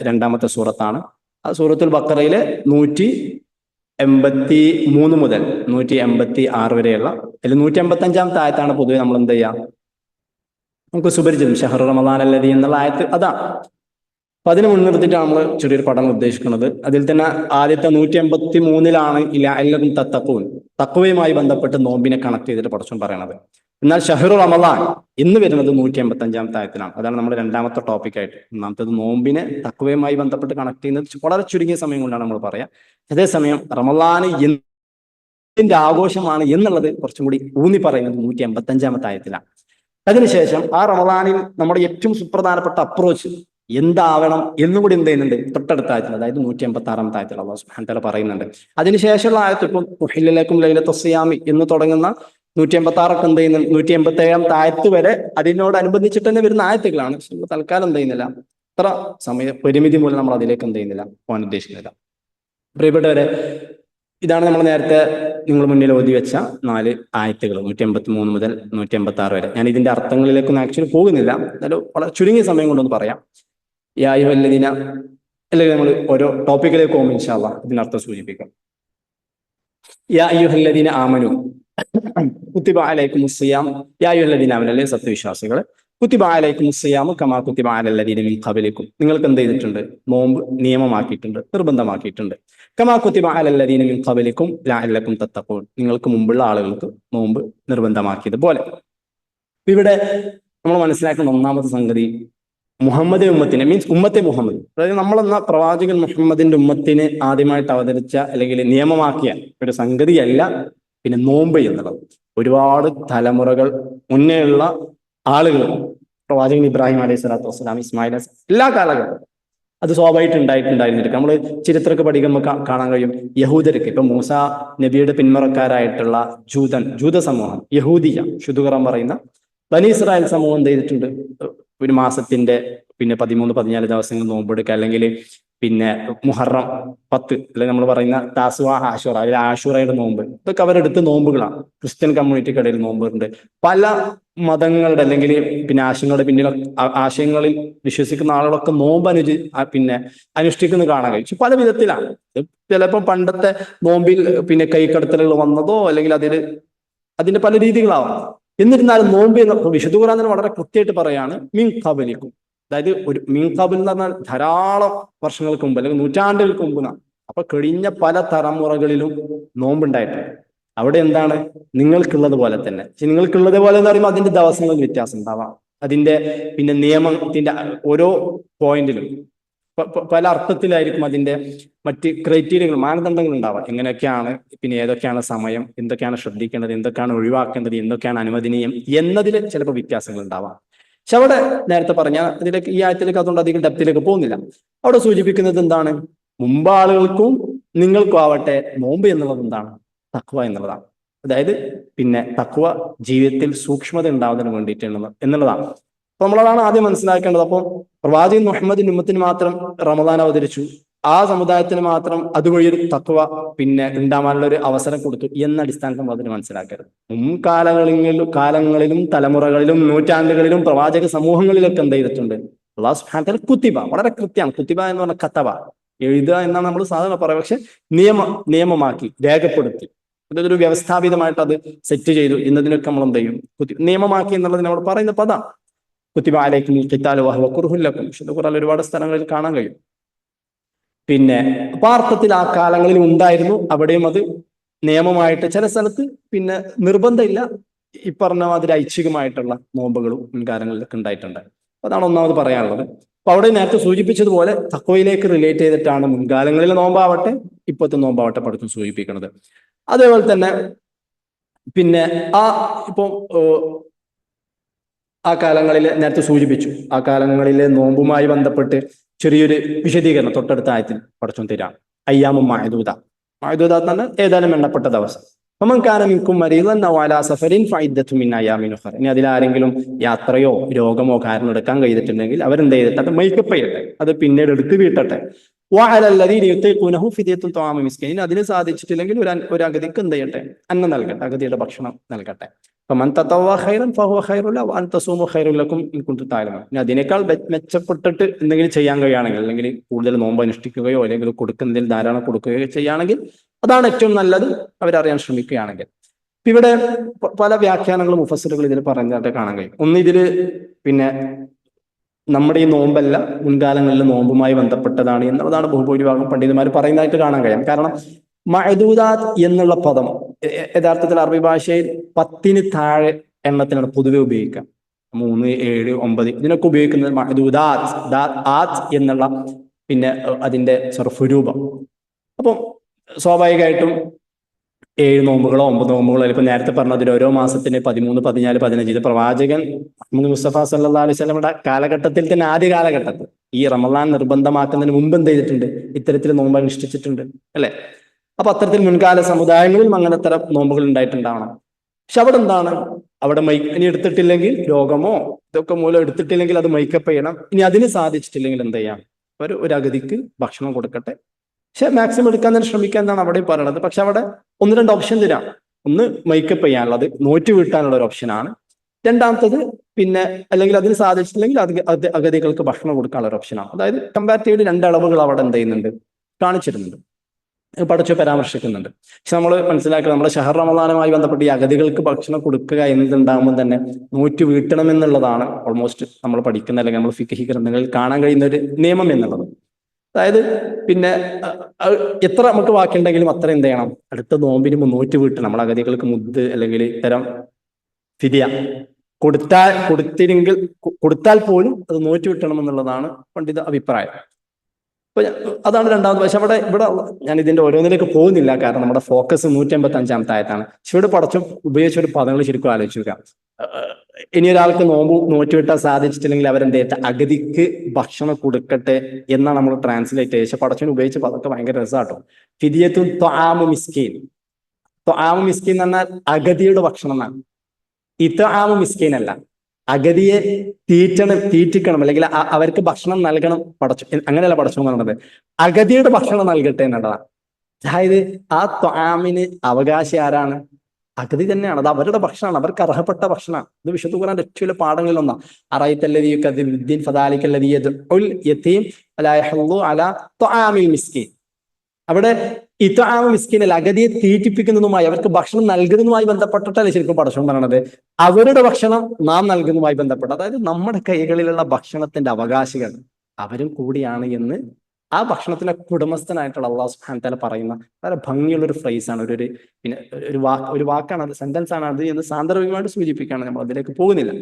രണ്ടാമത്തെ സൂറത്താണ്. ആ സൂറത്തുൽ ബഖറയിലെ 183 മുതൽ 186 വരെയുള്ള, അല്ലെങ്കിൽ 185-ാമത്തെ ആയത്താണ് പൊതുവെ നമ്മൾ എന്ത് ചെയ്യുക, നമുക്ക് സുപരിചിതം ഷഹ്റു റമദാൻ അല്ലദീ എന്നുള്ള ആയത്ത് അതാണ്. അപ്പൊ അതിനെ മുൻനിർത്തിയിട്ടാണ് നമ്മൾ ചെറിയൊരു പഠനം ഉദ്ദേശിക്കുന്നത്. അതിൽ തന്നെ ആദ്യത്തെ 183-ലാണ് ലഅല്ലകും തത്തഖൂൻ, തഖ്വയുമായി ബന്ധപ്പെട്ട് നോമ്പിനെ കണക്ട് ചെയ്തിട്ട് പടച്ചോൻ പറയണത്. എന്നാൽ ഷഹ്റു റമദാൻ എന്ന് വരുന്നത് 185-ാമത്തെ ആയത്തിലാണ്. അതാണ് നമ്മുടെ രണ്ടാമത്തെ ടോപ്പിക്കായിട്ട്. ഒന്നാമത്തേത് നോമ്പിനെ തഖ്വയുമായി ബന്ധപ്പെട്ട് കണക്ട് ചെയ്യുന്നത് വളരെ ചുരുങ്ങിയ സമയം കൊണ്ടാണ് നമ്മൾ പറയാം. അതേസമയം റമദാന് എന്തിന്റെ ആഘോഷമാണ് എന്നുള്ളത് കുറച്ചും കൂടി ഊന്നി പറയുന്നത് 185-ാമത്തെ ആയത്തിലാണ്. അതിനുശേഷം ആ റമദാനിൽ നമ്മുടെ ഏറ്റവും സുപ്രധാനപ്പെട്ട അപ്രോച്ച് എന്താവണം എന്നുകൂടി എന്ത് ചെയ്യുന്നുണ്ട് തൊട്ടടുത്ത ആയത്തിൽ, അതായത് 186-ാമത്തെ ആയത്തിൽ അല്ലാഹു സുബ്ഹാനഹു വ തആല പറയുന്നുണ്ട്. അതിനുശേഷമുള്ള ആയത്ത് ഇപ്പം ഉഹില്ലലക്കും ലൈലത്തുൽ സിയാമി എന്ന് തുടങ്ങുന്ന 186 എന്ത് ചെയ്യുന്നു, 187-ാമത്തെ ആയത്ത് വരെ അതിനോടനുബന്ധിച്ചിട്ട് തന്നെ വരുന്ന ആയത്തുകളാണ്. തൽക്കാലം എന്ത് ചെയ്യുന്നില്ല, അത്ര സമയ പരിമിതി മൂലം നമ്മൾ അതിലേക്ക് എന്ത് ചെയ്യുന്നില്ല, പോകാൻ ഉദ്ദേശിക്കുന്നില്ല. പ്രിയപ്പെട്ടവരെ, ഇതാണ് നമ്മൾ നേരത്തെ നിങ്ങൾ മുന്നിൽ ഓതി വെച്ച 4 ആയത്തുകൾ, 183 മുതൽ 186 വരെ. ഞാൻ ഇതിന്റെ അർത്ഥങ്ങളിലേക്കൊന്നും ആക്ച്വലി പോകുന്നില്ല, എന്നാലും വളരെ ചുരുങ്ങിയ സമയം കൊണ്ടൊന്ന് പറയാം. യാ അയ്യുഹല്ലദീന, അല്ലെങ്കിൽ നമ്മൾ ഓരോ ടോപ്പിക്കിലേക്ക് പോകുമ്പോൾ ഇൻഷാ അല്ലാഹ് ഇതിനർത്ഥം സൂചിപ്പിക്കാം. യാ അയ്യുഹല്ലദീന ആമനു കുത്തിബ അലൈക്കുമുസ് സിയാം, യാ അയ്യുഹല്ലദീന ആമനു, അല്ലെങ്കിൽ സത്യവിശ്വാസികളെ, കുത്തിബ അലൈക്കുമുസ് സിയാം കമാ കുത്തിബ അലല്ലദീന മിൻ ഖബലിക്കും, നിങ്ങൾക്ക് എന്ത് ചെയ്തിട്ടുണ്ട്, നോമ്പ് നിയമമാക്കിയിട്ടുണ്ട്, നിർബന്ധമാക്കിയിട്ടുണ്ട്. കമാ കുത്തിബ അലല്ലദീന മിൻ ഖബലിക്കും ലഅല്ലക്കും തത്തഖൂൻ, നിങ്ങൾക്ക് മുമ്പുള്ള ആളുകൾക്ക് നോമ്പ് നിർബന്ധമാക്കിയതുപോലെ. ഇവിടെ നമ്മൾ മനസ്സിലാക്കുന്ന ഒന്നാമത്തെ സംഗതി, മുഹമ്മദ് ഉമ്മത്തിനെ, മീൻസ് ഉമ്മത്തെ മുഹമ്മദ്, അതായത് നമ്മളെന്ന പ്രവാചകൻ മുഹമ്മദിന്റെ ഉമ്മത്തിന് ആദ്യമായിട്ട് അവതരിച്ച അല്ലെങ്കിൽ നിയമമാക്കിയ ഒരു സംഗതിയല്ല പിന്നെ നോമ്പ് എന്നുള്ളത്. ഒരുപാട് തലമുറകൾ മുന്നേയുള്ള ആളുകൾ, പ്രവാചകൻ ഇബ്രാഹിം അലൈഹി സ്വലാത്തു വസ്സലാം, ഇസ്മായിൽ, എല്ലാ കാലഘട്ടവും അത് സ്വാഭാവികമായിട്ട് ഉണ്ടായിട്ടുണ്ടായിരുന്നില്ല. നമ്മൾ ചരിത്രമൊക്കെ പഠിക്കുമ്പോൾ കാണാൻ കഴിയും, യഹൂദർക്ക്, ഇപ്പൊ മൂസ നബിയുടെ പിന്മുറക്കാരായിട്ടുള്ള ജൂത സമൂഹം, യഹൂദിയ ശുദ്ധുഖുറാൻ പറയുന്ന ബനി ഇസ്രായേൽ സമൂഹം എന്ത് ചെയ്തിട്ടുണ്ട്, ഒരു മാസത്തിന്റെ പിന്നെ 13-14 ദിവസങ്ങൾ നോമ്പെടുക്കുക, അല്ലെങ്കിൽ പിന്നെ മുഹറം 10, അല്ലെങ്കിൽ നമ്മൾ പറയുന്ന താസുവ, ആശുറ, അല്ലെങ്കിൽ ആശുറയുടെ നോമ്പ്, ഇതൊക്കെ അവരെടുത്ത് നോമ്പുകളാണ്. ക്രിസ്ത്യൻ കമ്മ്യൂണിറ്റിക്കിടയിൽ നോമ്പുണ്ട്. പല മതങ്ങളുടെ അല്ലെങ്കിൽ പിന്നെ ആശയങ്ങളിൽ വിശ്വസിക്കുന്ന ആളുകളൊക്കെ നോമ്പ് അനുഷ്ഠിക്കുന്നത് കാണാൻ കഴിയും. പക്ഷെ പല വിധത്തിലാണ്. ചിലപ്പോൾ പണ്ടത്തെ നോമ്പിൽ പിന്നെ കൈക്കടത്തലുകൾ വന്നതോ, അല്ലെങ്കിൽ അതിന്റെ പല രീതികളാവാം. എന്നിരുന്നാലും നോമ്പ് എന്ന വിശുദ്ധ ഖുർആൻ വളരെ കൃത്യമായിട്ട് പറയാണ് മിൻ ഖബലിക്കും, അതായത് ഒരു മീൻ കബിൽ എന്ന് പറഞ്ഞാൽ ധാരാളം വർഷങ്ങൾക്ക് മുമ്പ് അല്ലെങ്കിൽ നൂറ്റാണ്ടുകൾക്ക് മുമ്പ് എന്നാണ്. അപ്പൊ കഴിഞ്ഞ പല തലമുറകളിലും നോമ്പുണ്ടായിട്ടുണ്ട്. അവിടെ എന്താണ് നിങ്ങൾക്കുള്ളത് പോലെ തന്നെ. പക്ഷെ നിങ്ങൾക്കുള്ളത് പോലെ എന്ന് പറയുമ്പോൾ അതിന്റെ ദിവസങ്ങളിൽ വ്യത്യാസം ഉണ്ടാവാം. അതിന്റെ പിന്നെ നിയമത്തിന്റെ ഓരോ പോയിന്റിലും പല അർത്ഥത്തിലായിരിക്കും അതിന്റെ മറ്റ് ക്രൈറ്റീരിയകൾ, മാനദണ്ഡങ്ങൾ ഉണ്ടാവാം. എങ്ങനെയൊക്കെയാണ്, പിന്നെ ഏതൊക്കെയാണ് സമയം, എന്തൊക്കെയാണ് ശ്രദ്ധിക്കേണ്ടത്, എന്തൊക്കെയാണ് ഒഴിവാക്കേണ്ടത്, എന്തൊക്കെയാണ് അനുവദനീയം എന്നതിൽ ചിലപ്പോൾ വ്യത്യാസങ്ങൾ ഉണ്ടാവാം. പക്ഷെ അവിടെ നേരത്തെ പറഞ്ഞ ഇതിലേക്ക്, ഈ ആയത്തിലേക്ക് അതുകൊണ്ട് അധികം ഡെപ്തിലേക്ക് പോകുന്നില്ല. അവിടെ സൂചിപ്പിക്കുന്നത് എന്താണ്? മുമ്പ് ആളുകൾക്കും നിങ്ങൾക്കും ആവട്ടെ നോമ്പ് എന്നുള്ളത് എന്താണ്? തഖ്വ എന്നുള്ളതാണ്. അതായത് പിന്നെ തഖ്വ ജീവിതത്തിൽ സൂക്ഷ്മത ഉണ്ടാവുന്നതിന് വേണ്ടിയിട്ടുള്ളത് എന്നുള്ളതാണ്. അപ്പൊ നമ്മളതാണ് ആദ്യം മനസ്സിലാക്കേണ്ടത്. അപ്പോൾ പ്രവാചകൻ മുഹമ്മദിന്റെ ഉമ്മത്തിന് മാത്രം റമദാൻ അവതരിച്ചു, ആ സമുദായത്തിന് മാത്രം അതുവഴി ഒരു തഖ്വ പിന്നെ ഉണ്ടാവാനുള്ള ഒരു അവസരം കൊടുത്തു എന്ന അടിസ്ഥാനത്തിൽ നമ്മൾ അതിന് മനസ്സിലാക്കരുത്. കാലങ്ങളിലും തലമുറകളിലും നൂറ്റാണ്ടുകളിലും പ്രവാചക സമൂഹങ്ങളിലൊക്കെ എന്ത് ചെയ്തിട്ടുണ്ട്? അല്ലാഹു സുബ്ഹാനഹു വ തആല കുത്തിബ, വളരെ കൃത്യമാണ്. കുത്തിബ എന്ന് പറഞ്ഞ കത്തബ, എഴുതുക എന്നാണ് നമ്മൾ സാധാരണ പറയുക. പക്ഷെ നിയമമാക്കി രേഖപ്പെടുത്തി, അതൊരു വ്യവസ്ഥാപിതമായിട്ട് അത് സെറ്റ് ചെയ്തു എന്നതിനൊക്കെ നമ്മൾ എന്ത് ചെയ്യും? നിയമമാക്കി എന്നുള്ളതിന് നമ്മൾ പറയുന്ന പദം കുത്തിബ അലൈക്കുമുൽ ഖിതാലു വഹുവ കുർഹുൻ ലക്കും. വിശുദ്ധ ഖുർആനിൽ ഒരുപാട് സ്ഥലങ്ങളിൽ കാണാൻ കഴിയും. പിന്നെ അർത്ഥത്തിൽ ആ കാലങ്ങളിൽ ഉണ്ടായിരുന്നു, അവിടെയും അത് നിയമമായിട്ട്. ചില സ്ഥലത്ത് പിന്നെ നിർബന്ധമില്ല, ഈ പറഞ്ഞ മാതിരി ഐച്ഛികമായിട്ടുള്ള നോമ്പുകളും മുൻകാലങ്ങളിലൊക്കെ ഉണ്ടായിട്ടുണ്ട്. അതാണ് ഒന്നാമത് പറയാനുള്ളത്. അപ്പൊ അവിടെ നേരത്തെ സൂചിപ്പിച്ചതുപോലെ തഖ്വയിലേക്ക് റിലേറ്റ് ചെയ്തിട്ടാണ് മുൻകാലങ്ങളിലെ നോമ്പാവട്ടെ ഇപ്പോഴത്തെ നോമ്പാവട്ടെ പഠിത്തം സൂചിപ്പിക്കുന്നത്. അതേപോലെ തന്നെ പിന്നെ ഇപ്പം ആ കാലങ്ങളിൽ നേരത്തെ സൂചിപ്പിച്ചു, ആ കാലങ്ങളിലെ നോമ്പുമായി ബന്ധപ്പെട്ട് ചെറിയൊരു വിശദീകരണം തൊട്ടടുത്ത ആയത്തിൽ പഠിച്ചോൻ തരാം. അയ്യാമും മഅദൂദ എന്ന് പറഞ്ഞാൽ ഏതാനും എണ്ണപ്പെട്ട ദിവസം. ഇനി അതിലാരെങ്കിലും യാത്രയോ രോഗമോ കാരണം എടുക്കാൻ കഴിഞ്ഞിട്ടുണ്ടെങ്കിൽ അവരെന്ത് ചെയ്തിട്ട് അത് മേക്കപ്പ് ചെയ്യട്ടെ, അത് പിന്നീട് എടുത്ത് വീട്ടട്ടെ. ഇനി അതിന് സാധിച്ചിട്ടില്ലെങ്കിൽ ഒരു അഗതിക്ക് എന്ത് ചെയ്യട്ടെ? അന്നം നൽകട്ടെ, അഗതിയുടെ ഭക്ഷണം നൽകട്ടെ. ഇനി അതിനേക്കാൾ മെച്ചപ്പെട്ടിട്ട് എന്തെങ്കിലും ചെയ്യാൻ കഴിയുകയാണെങ്കിൽ, അല്ലെങ്കിൽ കൂടുതൽ നോമ്പ് അനുഷ്ഠിക്കുകയോ അല്ലെങ്കിൽ കൊടുക്കുന്നതിൽ ധാരാളം കൊടുക്കുകയോ ചെയ്യുകയാണെങ്കിൽ അതാണ് ഏറ്റവും നല്ലത്, അവരറിയാൻ ശ്രമിക്കുകയാണെങ്കിൽ. ഇപ്പൊ ഇവിടെ പല വ്യാഖ്യാനങ്ങളും മുഫസ്സിറുകൾ ഇതിൽ പറഞ്ഞായിട്ട് കാണാൻ കഴിയും. ഒന്ന്, ഇതില് പിന്നെ നമ്മുടെ ഈ നോമ്പല്ല മുൻകാലങ്ങളിൽ നോമ്പുമായി ബന്ധപ്പെട്ടതാണ് എന്നുള്ളതാണ് ബഹുഭൂരിഭാഗം പണ്ഡിതന്മാർ പറയുന്നതായിട്ട് കാണാൻ കഴിയും. കാരണം മഅദൂദാത്ത് എന്നുള്ള പദം യഥാർത്ഥത്തിൽ അറബി ഭാഷയിൽ 10 താഴെ എണ്ണത്തിനാണ് പൊതുവെ ഉപയോഗിക്കുക. 3, 7, 9 ഇതിനൊക്കെ ഉപയോഗിക്കുന്നത് മഅദൂദാത്ത് എന്നുള്ള പിന്നെ അതിന്റെ സർഫുരൂപം. അപ്പം സ്വാഭാവികമായിട്ടും 7 നോമ്പുകളോ 9 നോമ്പുകളോ, ഇപ്പൊ നേരത്തെ പറഞ്ഞതിൽ ഓരോ മാസത്തിന് 13, 14, 15 ഇത് പ്രവാചകൻ മുഹമ്മദ് മുസ്തഫ സല്ലല്ലാഹു അലൈഹി വസല്ലമയുടെ കാലഘട്ടത്തിൽ തന്നെ, ആദ്യ കാലഘട്ടത്തിൽ ഈ റമളാൻ നിർബന്ധമാക്കുന്നതിന് മുമ്പ് എന്ത് ചെയ്തിട്ടുണ്ട്? ഇത്തരത്തിൽ നോമ്പ് അനുഷ്ഠിച്ചിട്ടുണ്ട്, അല്ലെ? അപ്പൊ അത്തരത്തിൽ മുൻകാല സമുദായങ്ങളിലും അങ്ങനെ തരം നോമ്പുകൾ ഉണ്ടായിട്ടുണ്ടാവണം. പക്ഷെ അവിടെ എന്താണ്? അവിടെ ഇനി എടുത്തിട്ടില്ലെങ്കിൽ, രോഗമോ ഇതൊക്കെ മൂലം എടുത്തിട്ടില്ലെങ്കിൽ അത് മൈക്കപ്പ് ചെയ്യണം. ഇനി അതിന് സാധിച്ചിട്ടില്ലെങ്കിൽ എന്ത് ചെയ്യാം? ഒരു അഗതിക്ക് ഭക്ഷണം കൊടുക്കട്ടെ. പക്ഷെ മാക്സിമം എടുക്കാൻ തന്നെ ശ്രമിക്കുക എന്നാണ് അവിടെ പറയുന്നത്. പക്ഷെ അവിടെ 1-2 ഓപ്ഷൻ തരാം. ഒന്ന് മൈക്കപ്പ് ചെയ്യാനുള്ളത്, നോറ്റ് വീട്ടാനുള്ള ഒരു ഓപ്ഷനാണ്. രണ്ടാമത്തത് പിന്നെ അല്ലെങ്കിൽ അതിന് സാധിച്ചിട്ടില്ലെങ്കിൽ അഗതികൾക്ക് ഭക്ഷണം കൊടുക്കാനുള്ള ഒരു ഓപ്ഷനാണ്. അതായത് കമ്പാരിറ്റീവ്ലി 2 അളവുകൾ അവിടെ എന്ത് ചെയ്യുന്നുണ്ട്? കാണിച്ചിരുന്നുണ്ട്, പഠിച്ചു പരാമർശിക്കുന്നുണ്ട്. പക്ഷെ നമ്മൾ മനസ്സിലാക്കുക, നമ്മുടെ ഷഹർ റമളാനുമായി ബന്ധപ്പെട്ട് ഈ അഗതികൾക്ക് ഭക്ഷണം കൊടുക്കുക എന്നതുണ്ടാകുമ്പോൾ തന്നെ നോറ്റ് വീട്ടണം എന്നുള്ളതാണ് ഓൾമോസ്റ്റ് നമ്മൾ പഠിക്കുന്ന അല്ലെങ്കിൽ നമ്മൾ ഫിഖ്ഹി ഗ്രന്ഥങ്ങളിൽ കാണാൻ കഴിയുന്ന ഒരു നിയമം എന്നുള്ളത്. അതായത് പിന്നെ എത്ര നമുക്ക് ബാക്കിയുണ്ടെങ്കിലും അത്ര എന്ത് ചെയ്യണം? അടുത്ത നോമ്പിന് നോറ്റ് വീട്ടണം. നമ്മൾ അഗതികൾക്ക് മുദ് അല്ലെങ്കിൽ ഇത്തരം ഫിദിയ കൊടുത്താൽ പോലും അത് നോറ്റ് വിട്ടണം എന്നുള്ളതാണ് പണ്ഡിത അഭിപ്രായം. അപ്പൊ അതാണ് രണ്ടാമത്. പക്ഷെ ഇവിടെ ഞാൻ ഇതിന്റെ ഓരോന്നിലേക്ക് പോകുന്നില്ല, കാരണം നമ്മുടെ ഫോക്കസ് 185-ാമത്തെ ആയത്താണ്. ഇവിടെ പടച്ചും ഉപയോഗിച്ച ഒരു പദങ്ങൾ ശരിക്കും ആലോചിക്കുക. ഇനി ഒരാൾക്ക് നോറ്റുവിട്ടാൽ സാധിച്ചിട്ടില്ലെങ്കിൽ അവരെന്ത് ചെയ്യട്ടെ? അഗതിക്ക് ഭക്ഷണം കൊടുക്കട്ടെ എന്നാണ് നമ്മൾ ട്രാൻസ്ലേറ്റ് ചെയ്യുക. പക്ഷെ പടച്ചവൻ ഉപയോഗിച്ച പദമൊക്കെ ഭയങ്കര രസമാട്ടോ. ഫിദിയത്തുൻ ത്വആമു മിസ്കീൻ. ത്വആമു മിസ്കീൻ എന്ന് പറഞ്ഞാൽ അഗതിയുടെ ഭക്ഷണം എന്നാണ്. ഇത്ആമു മിസ്കീൻ അല്ല, അഗതിയെ തീറ്റിക്കണം അല്ലെങ്കിൽ അവർക്ക് ഭക്ഷണം നൽകണം. അങ്ങനെയല്ല പടച്ചവൻ പറഞ്ഞത്, അഗതിയുടെ ഭക്ഷണം നൽകട്ടെ എന്നുള്ളതാണ്. അതായത് ആ ത്വആമിന് അവകാശി ആരാണ്? അഗതി തന്നെയാണ്. അത് അവരുടെ ഭക്ഷണമാണ്, അവർക്ക് അർഹപ്പെട്ട ഭക്ഷണമാണ്. ഇത് വിശുദ്ധ ഖുർആന്റെ ഏറ്റവും വലിയ പാഠങ്ങളിൽ ഒന്നാണ്. അറഅയ്തല്ലദീ യുകദ്ദിബു ഫദാലിക്കല്ലദീ യദ്ഉൽ യതീം വലാ യഹുദ്ദു അലാ ത്വആമിൽ മിസ്കീൻ. അവിടെ ഇത്ആമ മിസ്കീനൽ, അഗതിയെ തീറ്റിപ്പിക്കുന്നതുമായി, അവർക്ക് ഭക്ഷണം നൽകുന്നതുമായി ബന്ധപ്പെട്ടിട്ടല്ലേ ശരിക്കും പടച്ചോൻ പറയണത്. അവരുടെ ഭക്ഷണം നാം നൽകുന്നതുമായി ബന്ധപ്പെട്ട്, അതായത് നമ്മുടെ കൈകളിലുള്ള ഭക്ഷണത്തിന്റെ അവകാശികൾ അവരും കൂടിയാണ് എന്ന് ആ ഭക്ഷണത്തിന്റെ ഉടമസ്ഥനായിട്ടുള്ള അള്ളാഹു സുബ്ഹാനഹു വ തആല പറയുന്ന വളരെ ഭംഗിയുള്ള ഒരു ഫ്രേസാണ്, പിന്നെ ഒരു വാക്കാണ് അത്, സെന്റൻസ് ആണ് അത് എന്ന് സാന്ദർഭികമായിട്ട് സൂചിപ്പിക്കുകയാണ്. നമ്മൾ അതിലേക്ക് പോകുന്നില്ല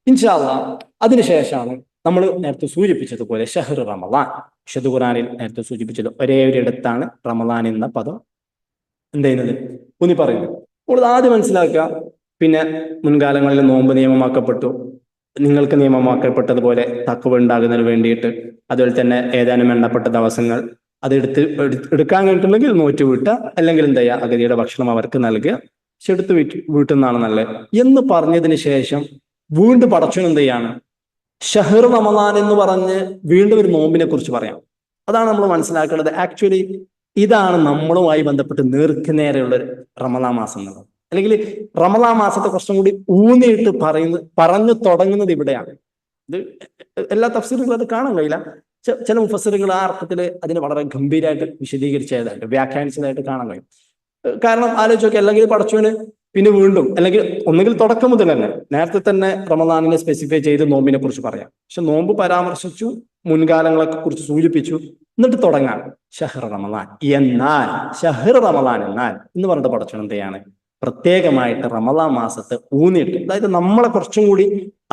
ഇൻഷാ അല്ലാഹ്. അതിനുശേഷമാണ് നമ്മൾ നേരത്തെ സൂചിപ്പിച്ചതുപോലെ ഷഹ്റു റമളാൻ. വിശുദ്ധ ഖുർആനിൽ നേരത്തെ സൂചിപ്പിച്ചത് ഒരേ ഒരു ഇടത്താണ് റമളാൻ എന്ന പദം എന്ത് ചെയ്യുന്നത്, ഊന്നി പറയുന്നത്. അപ്പോൾ ആദ്യം മനസ്സിലാക്കുക, പിന്നെ മുൻകാലങ്ങളിൽ നോമ്പ് നിയമമാക്കപ്പെട്ടു, നിങ്ങൾക്ക് നിയമമാക്കപ്പെട്ടതുപോലെ തഖ്വ ഉണ്ടാകുന്നതിന് വേണ്ടിയിട്ട്. അതുപോലെ തന്നെ ഏതാനും എണ്ണപ്പെട്ട ദിവസങ്ങൾ അത് എടുക്കാൻ കഴിഞ്ഞിട്ടുണ്ടെങ്കിൽ നോറ്റ് വീട്ടുക, അല്ലെങ്കിൽ എന്താ ചെയ്യുക, അഗതിയുടെ ഭക്ഷണം അവർക്ക് നൽകുക, പക്ഷെ എടുത്ത് വീട്ടുന്നതാണ് നല്ലത് എന്ന് പറഞ്ഞതിന് ശേഷം വീണ്ടും പടച്ചോൻ എന്ത് ചെയ്യാണ്, ഷഹ്ർ റമളാൻ എന്ന് പറഞ്ഞ് വീണ്ടും ഒരു നോമ്പിനെ കുറിച്ച് പറയാം. അതാണ് നമ്മൾ മനസ്സിലാക്കേണ്ടത്. ആക്ച്വലി ഇതാണ് നമ്മളുമായി ബന്ധപ്പെട്ട് നേർക്കുനേരെയുള്ള റമളാൻ മാസം എന്നുള്ളത്. അല്ലെങ്കിൽ റമളാൻ മാസത്തെ കുറച്ചും കൂടി ഊന്നിയിട്ട് പറഞ്ഞു തുടങ്ങുന്നത് ഇവിടെയാണ്. ഇത് എല്ലാ തഫ്സീറുകളും അത് കാണാൻ കഴിയില്ല. ചില മുഫസ്സിറുകൾ ആ അർത്ഥത്തിൽ അതിനെ വളരെ ഗംഭീരമായിട്ട് വിശദീകരിച്ചതായിട്ട് വ്യാഖ്യാനിച്ചതായിട്ട് കാണാൻ കഴിയും. കാരണം ആലോചിച്ച് നോക്കി, അല്ലെങ്കിൽ പടച്ചോന് പിന്നെ വീണ്ടും, അല്ലെങ്കിൽ ഒന്നുകിൽ തുടക്കം മുതൽ തന്നെ നേരത്തെ തന്നെ റമളാനിനെ സ്പെസിഫൈ ചെയ്ത് നോമ്പിനെ കുറിച്ച് പറയാം. പക്ഷെ നോമ്പ് പരാമർശിച്ചു, മുൻകാലങ്ങളെ കുറിച്ച് സൂചിപ്പിച്ചു, എന്നിട്ട് തുടങ്ങാം ഷഹ്ർ റമളാൻ എന്നാൽ, ഷഹ്ർ റമളാൻ എന്നാൽ എന്ന് പറഞ്ഞിട്ട് പടച്ചോൻ എന്ത് ചെയ്യാണ്, പ്രത്യേകമായിട്ട് റമളാൻ മാസത്തെ ഊന്നിയിട്ട്, അതായത് നമ്മളെ കുറച്ചും കൂടി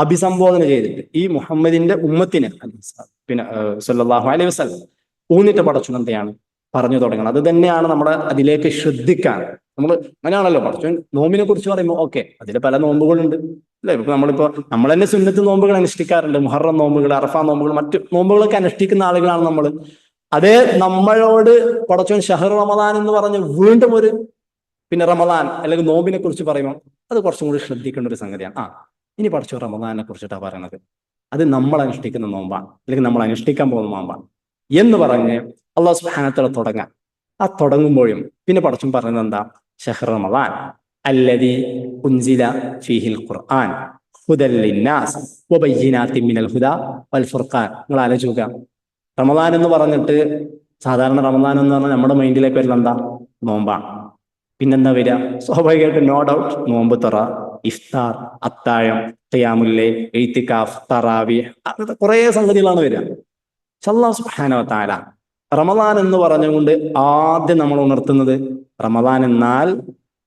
അഭിസംബോധന ചെയ്തിട്ട് ഈ മുഹമ്മദിന്റെ ഉമ്മത്തിനെ പിന്നെ സല്ലല്ലാഹു അലൈഹി വസല്ലം ഊന്നിട്ട് പടച്ചോൻ എന്തെയാണ് പറഞ്ഞു തുടങ്ങണം. അത് തന്നെയാണ് നമ്മുടെ അതിലേക്ക് ശ്രദ്ധിക്കാൻ. നമ്മൾ അങ്ങനെയാണല്ലോ പടച്ചോൻ നോമ്പിനെ കുറിച്ച് പറയുമ്പോൾ ഓക്കെ, അതിൽ പല നോമ്പുകളുണ്ട് അല്ലെ. ഇപ്പൊ നമ്മൾ തന്നെ സുന്നത്ത് നോമ്പുകൾ അനുഷ്ഠിക്കാറുണ്ട്, മുഹറം നോമ്പുകൾ, അറഫ നോമ്പുകൾ, മറ്റു നോമ്പുകളൊക്കെ അനുഷ്ഠിക്കുന്ന ആളുകളാണ് നമ്മൾ. അതേ നമ്മളോട് പടച്ചോൻ ഷഹ്ർ റമളാൻ എന്ന് പറഞ്ഞ് വീണ്ടും ഒരു പിന്നെ റമളാൻ അല്ലെങ്കിൽ നോമ്പിനെ കുറിച്ച് പറയുമ്പോൾ അത് കുറച്ചും കൂടി ശ്രദ്ധിക്കേണ്ട ഒരു സംഗതിയാണ്. ഇനി പടച്ചോൻ റമളാനെ കുറിച്ചിട്ടാണ് പറയണത്, അത് നമ്മൾ അനുഷ്ഠിക്കുന്ന നോമ്പാണ്, അല്ലെങ്കിൽ നമ്മൾ അനുഷ്ഠിക്കാൻ പോകുന്ന നോമ്പാണ് എന്ന് പറഞ്ഞ് അല്ലാഹു സുബ്ഹാനഹു വ തആല തുടങ്ങാം. ആ തുടങ്ങുമ്പോഴും പിന്നെ പടച്ചോൻ പറയുന്നത് എന്താ, ഷഹ്ർ റമളാൻ അല്ലദീ ഉൻസില ഫീഹിൽ ഖുർആൻ ഹുദൽ ലിന്നാസ് വബയ്യിനാത്തിൻ മിനൽ ഹുദാ വൽ ഫുർഖാൻ. നിങ്ങൾ ആലോചിക്കുക, റമളാൻ എന്ന് പറഞ്ഞിട്ട് സാധാരണ റമളാൻ എന്ന് പറഞ്ഞാൽ നമ്മുടെ മൈൻഡിലേക്ക് വരുന്നത് എന്താ, നോമ്പാണ്. പിന്നെന്താ വരിക, സ്വാഭാവികമായിട്ട് നോ ഡൗട്ട് നോമ്പ് തുറ, ഇഫ്താർ, അത്താഴം, ഖിയാമുൽ ലൈൽ, ഇഅ്തികാഫ്, തറാവീഹ്, അങ്ങനത്തെ കുറേ സംഗതികളാണ് വരിക. അല്ലാഹു സുബ്ഹാനഹു വ തആല റമളാൻ എന്ന് പറഞ്ഞുകൊണ്ട് ആദ്യം നമ്മൾ ഉണർത്തുന്നത് റമളാൻ എന്നാൽ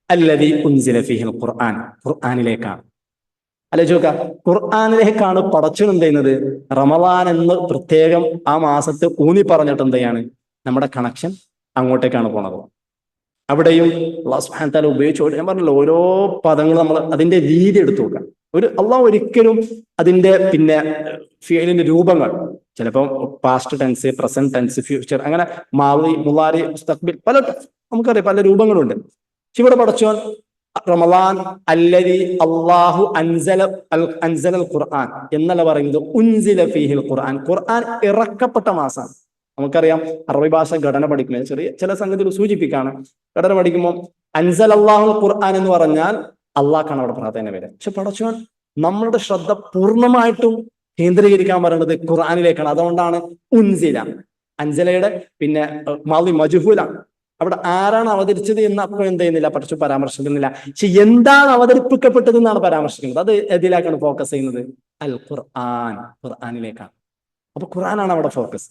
അല്ലദീ ഉൻസില ഫീഹിൽ ഖുർആൻ, ഖുർആനിലേക്കാണ്. ആലോചിച്ച് നോക്കുക, ഖുർആനിലേക്കാണ് പടച്ചോൻ എന്ത് ചെയ്യുന്നത്, റമളാൻ എന്ന് പ്രത്യേകം ആ മാസത്തെ ഊന്നി പറഞ്ഞിട്ട് എന്ത് ചെയ്യാണ്, നമ്മുടെ കണക്ഷൻ അങ്ങോട്ടേക്കാണ് പോണത്. അവിടെയും അല്ലാഹു സുബ്ഹാനഹു വ തആല ഉപയോഗിച്ചു, ഞാൻ പറഞ്ഞല്ലോ, ഓരോ പദങ്ങളും നമ്മൾ അതിന്റെ രീതി എടുത്തു നോക്കാം. അള്ളാഹു ഒരിക്കലും അതിന്റെ പിന്നെ ഫിഅലിന്റെ രൂപങ്ങൾ, ചിലപ്പോൾ past tense, present tense, future, അങ്ങനെ മാളി, മുളാരി, മുസ്തഖ്ബിൽ, നമുക്കറിയാം പല രൂപങ്ങളുണ്ട്. പക്ഷെ ഇവിടെ പടച്ചോൻ റമളാൻ അല്ലദീ അല്ലാഹു അൻസലൽ ഖുർആൻ എന്നല്ല പറയുന്നത്, ഉൻസില ഫീഹിൽ ഖുർആൻ, ഖുർആൻ ഇറക്കപ്പെട്ട മാസമാണ്. നമുക്കറിയാം അറബി ഭാഷ ഘടന പഠിക്കുന്നത് ചില സംഗതികൾ സൂചിപ്പിക്കാണ്. ഘടന പഠിക്കുമ്പോൾ അൻസൽ അല്ലാഹുൽ ഖുർആൻ എന്ന് പറഞ്ഞാൽ അള്ളാഹ്ക്കാണ് അവിടെ പ്രാധാന്യം വരിക. പക്ഷെ പടച്ചോൻ നമ്മളുടെ ശ്രദ്ധ പൂർണ്ണമായിട്ടും കേന്ദ്രീകരിക്കാൻ പറയുന്നത് ഖുർആനിലേക്കാണ്. അതുകൊണ്ടാണ് ഉൻസില, അൻസലയുടെ പിന്നെ മാളി മജ്ഹൂലാണ്. അവിടെ ആരാണ് അവതരിച്ചത് എന്ന് അപ്പോൾ എന്ത് ചെയ്യുന്നില്ല, പടച്ചോൻ പരാമർശിക്കുന്നില്ല. പക്ഷെ എന്താണ് അവതരിപ്പിക്കപ്പെട്ടത് എന്നാണ് പരാമർശിക്കുന്നത്. അത് എതിലേക്കാണ് ഫോക്കസ് ചെയ്യുന്നത്, അൽ ഖുർആൻ, ഖുർആനിലേക്കാണ്. അപ്പൊ ഖുർആനാണ് അവിടെ ഫോക്കസ്,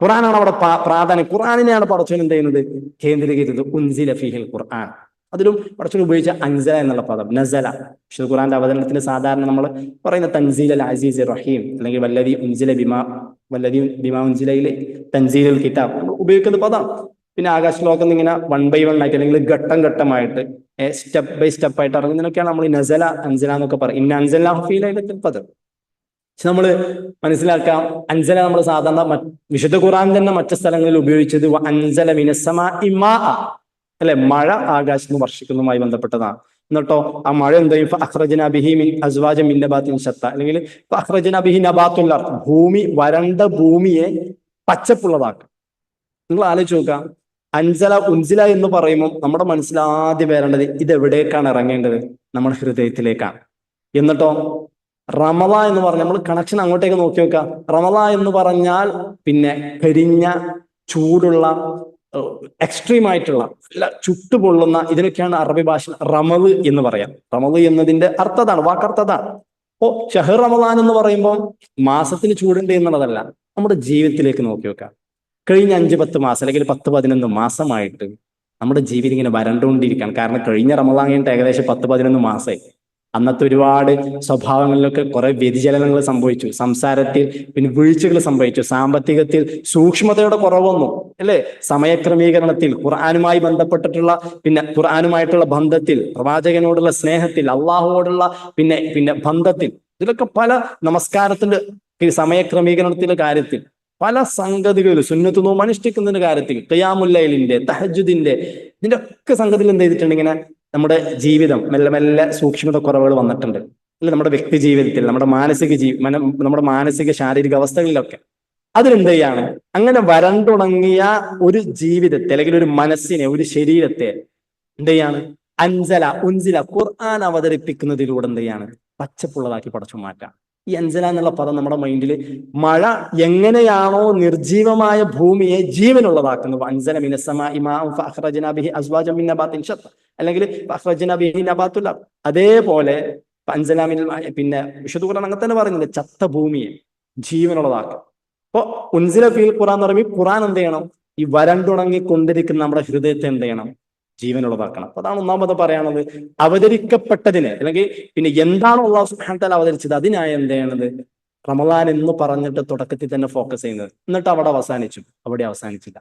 ഖുർആനാണ് അവിടെ പ്രാധാന്യം, ഖുർആനിനെയാണ് പടച്ചോൻ എന്ത് ചെയ്യുന്നത്, കേന്ദ്രീകരിക്കുന്നത്. ഉൻസില ഫീഹിൽ ഖുർആൻ, അതിലും പടച്ചോൻ ഉപയോഗിച്ച അൻസല എന്നുള്ള പദം, നസല. പക്ഷേ ഖുർആന്റെ അവതരണത്തിന് സാധാരണ നമ്മൾ പറയുന്ന തൻസീൽ അൽ അസീസ് റഹീം, അല്ലെങ്കിൽ വല്ലദീ ബിമാ ഉൻസില തൻസീലുൽ കിതാബ്, നമ്മൾ ഉപയോഗിക്കുന്ന പദം. പിന്നെ ആകാശലോകം ഇങ്ങനെ 1 by 1 ആയിട്ട്, അല്ലെങ്കിൽ ഘട്ടം ഘട്ടമായിട്ട്, സ്റ്റെപ്പ് ബൈ സ്റ്റെപ്പ് ആയിട്ട് ഇറങ്ങുന്നതിനൊക്കെയാണ് നമ്മൾ ഈ നസല, അൻസല എന്നൊക്കെ പറയും. ഇന്ന അൻസൽനാഹു ഫീ ലൈലത്തുൽ ഖദ്ർ. പക്ഷെ നമ്മൾ മനസ്സിലാക്കാം, അൻസല നമ്മൾ സാധാരണ വിശുദ്ധ ഖുർആൻ തന്നെ മറ്റു സ്ഥലങ്ങളിൽ ഉപയോഗിച്ചത് അൻസല മിനസ് സമാഇ മാഅ, അല്ലെ, മഴ ആകാശത്ത് നിന്ന് വർഷിക്കുന്നതുമായി ബന്ധപ്പെട്ടതാണ്. എന്നിട്ടോ ആ മഴ എന്ത് ചെയ്യും, ഫഅഖ്റജ്നാ ബിഹി മിൻ അസ്വാജൻ മിൻ നബാത്തിൻ ശത്താ, അല്ലെങ്കിൽ ഫഅഖ്റജ്നാ ബിഹി നബാത്തുൽ അർദ്, ഭൂമി, വരണ്ട ഭൂമിയെ പച്ചപ്പുള്ളതാക്കും. നിങ്ങൾ ആലോചിച്ച് നോക്കാം, അൻസല ഉൻസില എന്ന് പറയുമ്പോൾ നമ്മുടെ മനസ്സിൽ ആദ്യം വരേണ്ടത് ഇത് എവിടേക്കാണ് ഇറങ്ങേണ്ടത്, നമ്മുടെ ഹൃദയത്തിലേക്കാണ്. എന്നിട്ടോ റമളാൻ എന്ന് പറഞ്ഞാൽ നമ്മൾ കണക്ഷൻ അങ്ങോട്ടേക്ക് നോക്കി നോക്കാം. റമളാൻ എന്ന് പറഞ്ഞാൽ പിന്നെ കരിഞ്ഞ ചൂടുള്ള എക്സ്ട്രീം ആയിട്ടുള്ള നല്ല ചുട്ടുപൊള്ളുന്ന ഇതിനൊക്കെയാണ് അറബി ഭാഷ റമദ് എന്ന് പറയാം. റമദ് എന്നതിന്റെ അർത്ഥതാണ്, വാക്കർത്ഥതാണ്. അപ്പോ ഷഹർ റമദാൻ എന്ന് പറയുമ്പോൾ മാസത്തിന് ചൂടുണ്ട് എന്നുള്ളതല്ല, നമ്മുടെ ജീവിതത്തിലേക്ക് നോക്കി വെക്കാം. കഴിഞ്ഞ 5-10 മാസം അല്ലെങ്കിൽ 10-11 മാസമായിട്ട് നമ്മുടെ ജീവിതം ഇങ്ങനെ വരണ്ടുകൊണ്ടിരിക്കുകയാണ്. കാരണം കഴിഞ്ഞ റമദാൻ കഴിഞ്ഞിട്ട് ഏകദേശം 10-11 മാസമായി. അന്നത്തെ ഒരുപാട് സ്വഭാവങ്ങളിലൊക്കെ കുറെ വ്യതിചലനങ്ങൾ സംഭവിച്ചു, സംസാരത്തിൽ പിന്നെ വീഴ്ചകൾ സംഭവിച്ചു, സാമ്പത്തികത്തിൽ സൂക്ഷ്മതയുടെ കുറവ് വന്നു, അല്ലെ? സമയക്രമീകരണത്തിൽ, ഖുർആനുമായി ബന്ധപ്പെട്ടിട്ടുള്ള പിന്നെ ഖുർആനുമായിട്ടുള്ള ബന്ധത്തിൽ, പ്രവാചകനോടുള്ള സ്നേഹത്തിൽ, അള്ളാഹുവോടുള്ള പിന്നെ ബന്ധത്തിൽ, ഇതിലൊക്കെ പല നമസ്കാരത്തിന്റെ സമയക്രമീകരണത്തിന്റെ കാര്യത്തിൽ പല സംഗതികളിൽ, സുന്നത്ത് നോമ്പ് അനുഷ്ഠിക്കുന്നതിന്റെ കാര്യത്തിൽ, ഖിയാമുൽ ലൈലിന്റെ, തഹജ്ജുദിന്റെ, ഇതിന്റെ ഒക്കെ സംഗതിയിൽ എന്ത് ചെയ്തിട്ടുണ്ട്? ഇങ്ങനെ നമ്മുടെ ജീവിതം മെല്ലെ മെല്ലെ സൂക്ഷ്മത കുറവുകൾ വന്നിട്ടുണ്ട്, അല്ലെ? നമ്മുടെ വ്യക്തി ജീവിതത്തിൽ, നമ്മുടെ മാനസിക ശാരീരിക അവസ്ഥകളിലൊക്കെ അതിലെന്ത് ചെയ്യാണ്? അങ്ങനെ വരണ്ടുണങ്ങിയ ഒരു ജീവിതത്തെ അല്ലെങ്കിൽ ഒരു മനസ്സിനെ, ഒരു ശരീരത്തെ എന്ത് ചെയ്യാണ്? ഉൻസില ഖുർആൻ അവതരിപ്പിക്കുന്നതിലൂടെ എന്ത് ചെയ്യാണ്? പച്ചപ്പുള്ളതാക്കി പടച്ചു മാറ്റാം. ഈ അൻസല എന്നുള്ള പദം നമ്മുടെ മൈൻഡിൽ, മഴ എങ്ങനെയാണോ നിർജീവമായ ഭൂമിയെ ജീവനുള്ളതാക്കുന്നത്, അൻസല മിനസ് സമാഇ മാഅൻ ഫഅഖ്റജ്നാ ബിഹി അസ്വാജൻ മിൻ നബാത്തിൻ ശത്ത, അല്ലെങ്കിൽ ഫഅഖ്റജ്നാ ബിഹി നബാത്തുൽ അർദ്, അതേപോലെ അൻസല മിനൽ പിന്നെ വിശുദ്ധ ഖുർആൻ അങ്ങനെ തന്നെ പറയുന്നത്, ചത്ത ഭൂമിയെ ജീവനുള്ളതാക്കുക. അപ്പൊ ഉൻസില ഫീൽ ഖുർആൻ എന്ന് പറയുമ്പോൾ ഖുർആൻ എന്ത് ചെയ്യണം? ഈ വരണ്ടുണങ്ങി കൊണ്ടിരിക്കുന്ന നമ്മുടെ ഹൃദയത്തെ എന്ത് ചെയ്യണം? ജീവനുള്ളതാക്കണം. അപ്പൊ അതാണ് ഒന്നാമത് പറയാനുള്ളത്. അവതരിക്കപ്പെട്ടതിന് അല്ലെങ്കിൽ പിന്നെ എന്താണോ അല്ലാഹു സുബ്ഹാനഹു വ തആല അവതരിച്ചത് അതിനായി എന്ത് ചെയ്യണത്? റമളാൻ എന്ന് പറഞ്ഞിട്ട് തുടക്കത്തിൽ തന്നെ ഫോക്കസ് ചെയ്യുന്നത്, എന്നിട്ട് അവിടെ അവസാനിച്ചില്ല.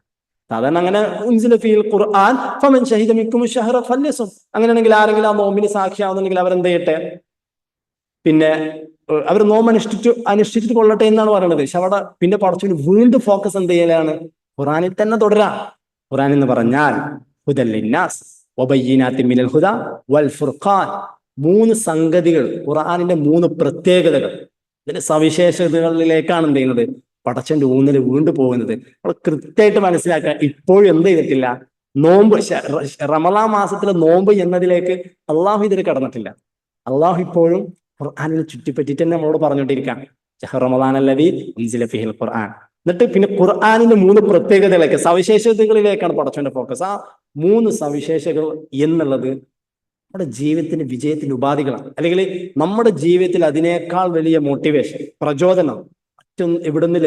സാധാരണ അങ്ങനെ ഉൻസില ഫീൽ ഖുർആൻ ഫമൻ ഷഹിദ മിൻകും ശഹറ ഫല്യസും, അങ്ങനെയാണെങ്കിൽ ആരെങ്കിലും ആ നോമ്പിന് സാക്ഷിയാവുന്നുണ്ടെങ്കിൽ അവരെന്ത് ചെയ്യട്ടെ? പിന്നെ അവർ നോമ്പ് അനുഷ്ഠിച്ചിട്ട് കൊള്ളട്ടെ എന്നാണ് പറയുന്നത്. പക്ഷെ അവിടെ പിന്നെ പടച്ചവന് വീണ്ടും ഫോക്കസ് എന്ത് ചെയ്യലാണ്? ഖുർആനിൽ തന്നെ തുടരാം. ഖുർആൻ എന്ന് പറഞ്ഞാൽ ഹുദൽ ലിന്നാസ് വബയ്യിനാത്തിൻ മിനൽ ഹുദാ വൽ ഫുർഖാൻ, 3 സംഗതികൾ, ഖുർആനിന്റെ 3 പ്രത്യേകതകൾ, ഇതിന്റെ സവിശേഷതകളിലേക്കാണ് എന്ത് ചെയ്യുന്നത്? പടച്ചന്റെ ഊന്നൽ വീണ്ടും പോകുന്നത്. നമ്മൾ കൃത്യമായിട്ട് മനസ്സിലാക്കുക. ഇപ്പോഴും എന്ത് ചെയ്തിട്ടില്ല? നോമ്പ്, റമളാൻ മാസത്തിലെ നോമ്പ് എന്നതിലേക്ക് അള്ളാഹു ഇതിൽ കടന്നിട്ടില്ല. അള്ളാഹു ഇപ്പോഴും ഖുർആനിൽ ചുറ്റിപ്പറ്റിട്ട് തന്നെ നമ്മളോട് പറഞ്ഞുകൊണ്ടിരിക്കുകയാണ്, ശഹ്റു റമളാൻ അല്ലദീ ഉൻസില ഫീഹിൽ ഖുർആൻ. എന്നിട്ട് പിന്നെ ഖുർആനിന്റെ 3 പ്രത്യേകതകളിലേക്ക്, സവിശേഷതകളിലേക്കാണ് പടച്ചവന്റെ ഫോക്കസ്. ആ 3 സവിശേഷതകൾ എന്നുള്ളത് നമ്മുടെ ജീവിതത്തിന് വിജയത്തിന്റെ ഉപാധികളാണ്. അല്ലെങ്കിൽ നമ്മുടെ ജീവിതത്തിൽ അതിനേക്കാൾ വലിയ മോട്ടിവേഷൻ, പ്രചോദനം എവിടുന്ന്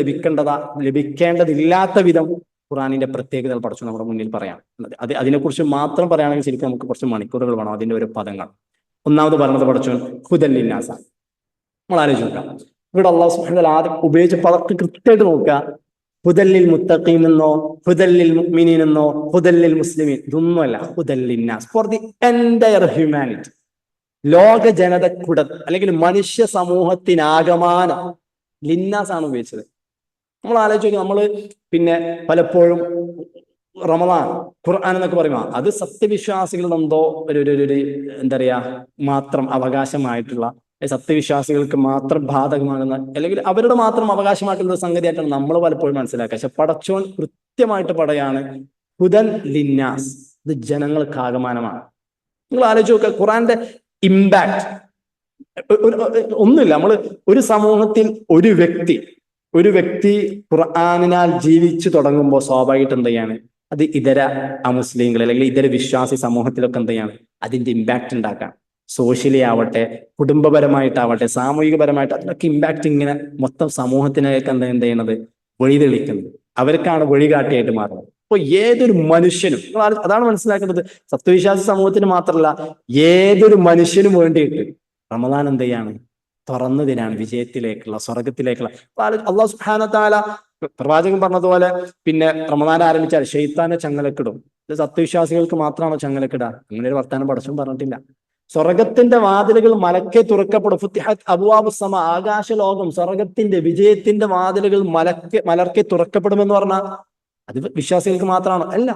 ലഭിക്കേണ്ടതില്ലാത്ത വിധം ഖുർആനിന്റെ പ്രത്യേകതകൾ പഠിച്ചു നമ്മുടെ മുന്നിൽ പറയാം. അതിനെക്കുറിച്ച് മാത്രം പറയുകയാണെങ്കിൽ ശരിക്കും നമുക്ക് കുറച്ച് മണിക്കൂറുകൾ വേണം അതിന്റെ ഒരു പദങ്ങൾ. ഒന്നാമത് പറഞ്ഞത് പഠിച്ചു ഹുദൽ ലിന്നാസ. നമ്മൾ ആലോചിച്ച് നോക്കാം, ഇവിടെ അല്ലാഹു സുബ്ഹാനഹു വ തആല ആദ്യം ഉപയോഗിച്ച പദത്തിൽ കൃത്യമായിട്ട് നോക്കുക. ഹുദല്ലിൽ മുത്തഖീൻ എന്നോ ഹുദല്ലിൽ മുഅ്മിനീൻ എന്നോ ഹുദല്ലിൽ മുസ്ലിമീൻ, ഇതൊന്നുമല്ല. ഹുദൽ ലിന്നാസ്, ഫോർ ദി എൻറ്റയർ ഹ്യൂമാനിറ്റി, ലോക ജനതക്കുട അല്ലെങ്കിൽ മനുഷ്യ സമൂഹത്തിനാകമാനം ലിന്നാസ് ആണ് ഉപയോഗിച്ചത്. നമ്മൾ ആലോചിച്ച് നോക്കുക, നമ്മള് പിന്നെ പലപ്പോഴും റമളാൻ ഖുർആൻ എന്നൊക്കെ പറയുമ്പോൾ അത് സത്യവിശ്വാസികൾ എന്തോ ഒരു എന്താ പറയാ മാത്രം അവകാശമായിട്ടുള്ള, സത്യവിശ്വാസികൾക്ക് മാത്രം ബാധകമാകുന്ന അല്ലെങ്കിൽ അവരുടെ മാത്രം അവകാശമായിട്ടുള്ള ഒരു സംഗതിയായിട്ടാണ് നമ്മൾ പലപ്പോഴും മനസ്സിലാക്കുക. പക്ഷെ പടച്ചോൻ കൃത്യമായിട്ട് പറയാണ് ഹുദൻ ലിന്നാസ്, ഇത് ജനങ്ങൾക്ക് ആകമാനമാണ്. നിങ്ങൾ ആലോചിച്ച് നോക്കുക, ഖുർആന്റെ ഇമ്പാക്ട് ഒന്നുമില്ല. നമ്മൾ ഒരു സമൂഹത്തിൽ ഒരു വ്യക്തി ഖുർആനിനാൽ ജീവിച്ചു തുടങ്ങുമ്പോൾ സ്വാഭാവികമായിട്ട് എന്ത് ചെയ്യാണ്? അത് ഇതര അമുസ്ലിങ്ങൾ അല്ലെങ്കിൽ ഇതര വിശ്വാസി സമൂഹത്തിലൊക്കെ എന്ത് ചെയ്യാണ്? അതിന്റെ ഇമ്പാക്ട് ഉണ്ടാക്കാം. സോഷ്യലി ആവട്ടെ, കുടുംബപരമായിട്ടാവട്ടെ, സാമൂഹികപരമായിട്ട്, അതിനൊക്കെ ഇമ്പാക്ട് ഇങ്ങനെ മൊത്തം സമൂഹത്തിനൊക്കെ എന്ത് ചെയ്യണത്? വഴി തെളിക്കുന്നത്, അവർക്കാണ് വഴികാട്ടിയായിട്ട് മാറുന്നത്. അപ്പൊ ഏതൊരു മനുഷ്യനും, അതാണ് മനസ്സിലാക്കേണ്ടത്, സത്യവിശ്വാസി സമൂഹത്തിന് മാത്രമല്ല ഏതൊരു മനുഷ്യനും വേണ്ടിയിട്ട് റമളാൻ എന്ത് ചെയ്യാണ്? തുറന്നതിനാണ് വിജയത്തിലേക്കുള്ള, സ്വർഗത്തിലേക്കുള്ള. അല്ലാഹു സുബ്ഹാനഹു വ തആല പ്രവാചകൻ പറഞ്ഞതുപോലെ പിന്നെ റമളാൻ ആരംഭിച്ചാൽ ശൈത്താനെ ചങ്ങലക്കിടും. ഇത് സത്യവിശ്വാസികൾക്ക് മാത്രമാണോ ചങ്ങലക്കിടുക? അങ്ങനെ ഒരു വർത്താനം പടച്ചവൻ പറഞ്ഞിട്ടില്ല. സ്വർഗത്തിന്റെ വാതിലുകൾ മലക്കെ തുറക്കപ്പെടും. ഫുത്തിഹത് അബ്വാബുസ് സമ, ആകാശ ലോകം, സ്വർഗത്തിന്റെ വിജയത്തിന്റെ വാതിലുകൾ മലർക്കെ തുറക്കപ്പെടുമെന്ന് പറഞ്ഞാൽ അത് വിശ്വാസികൾക്ക് മാത്രമാണ്? അല്ല,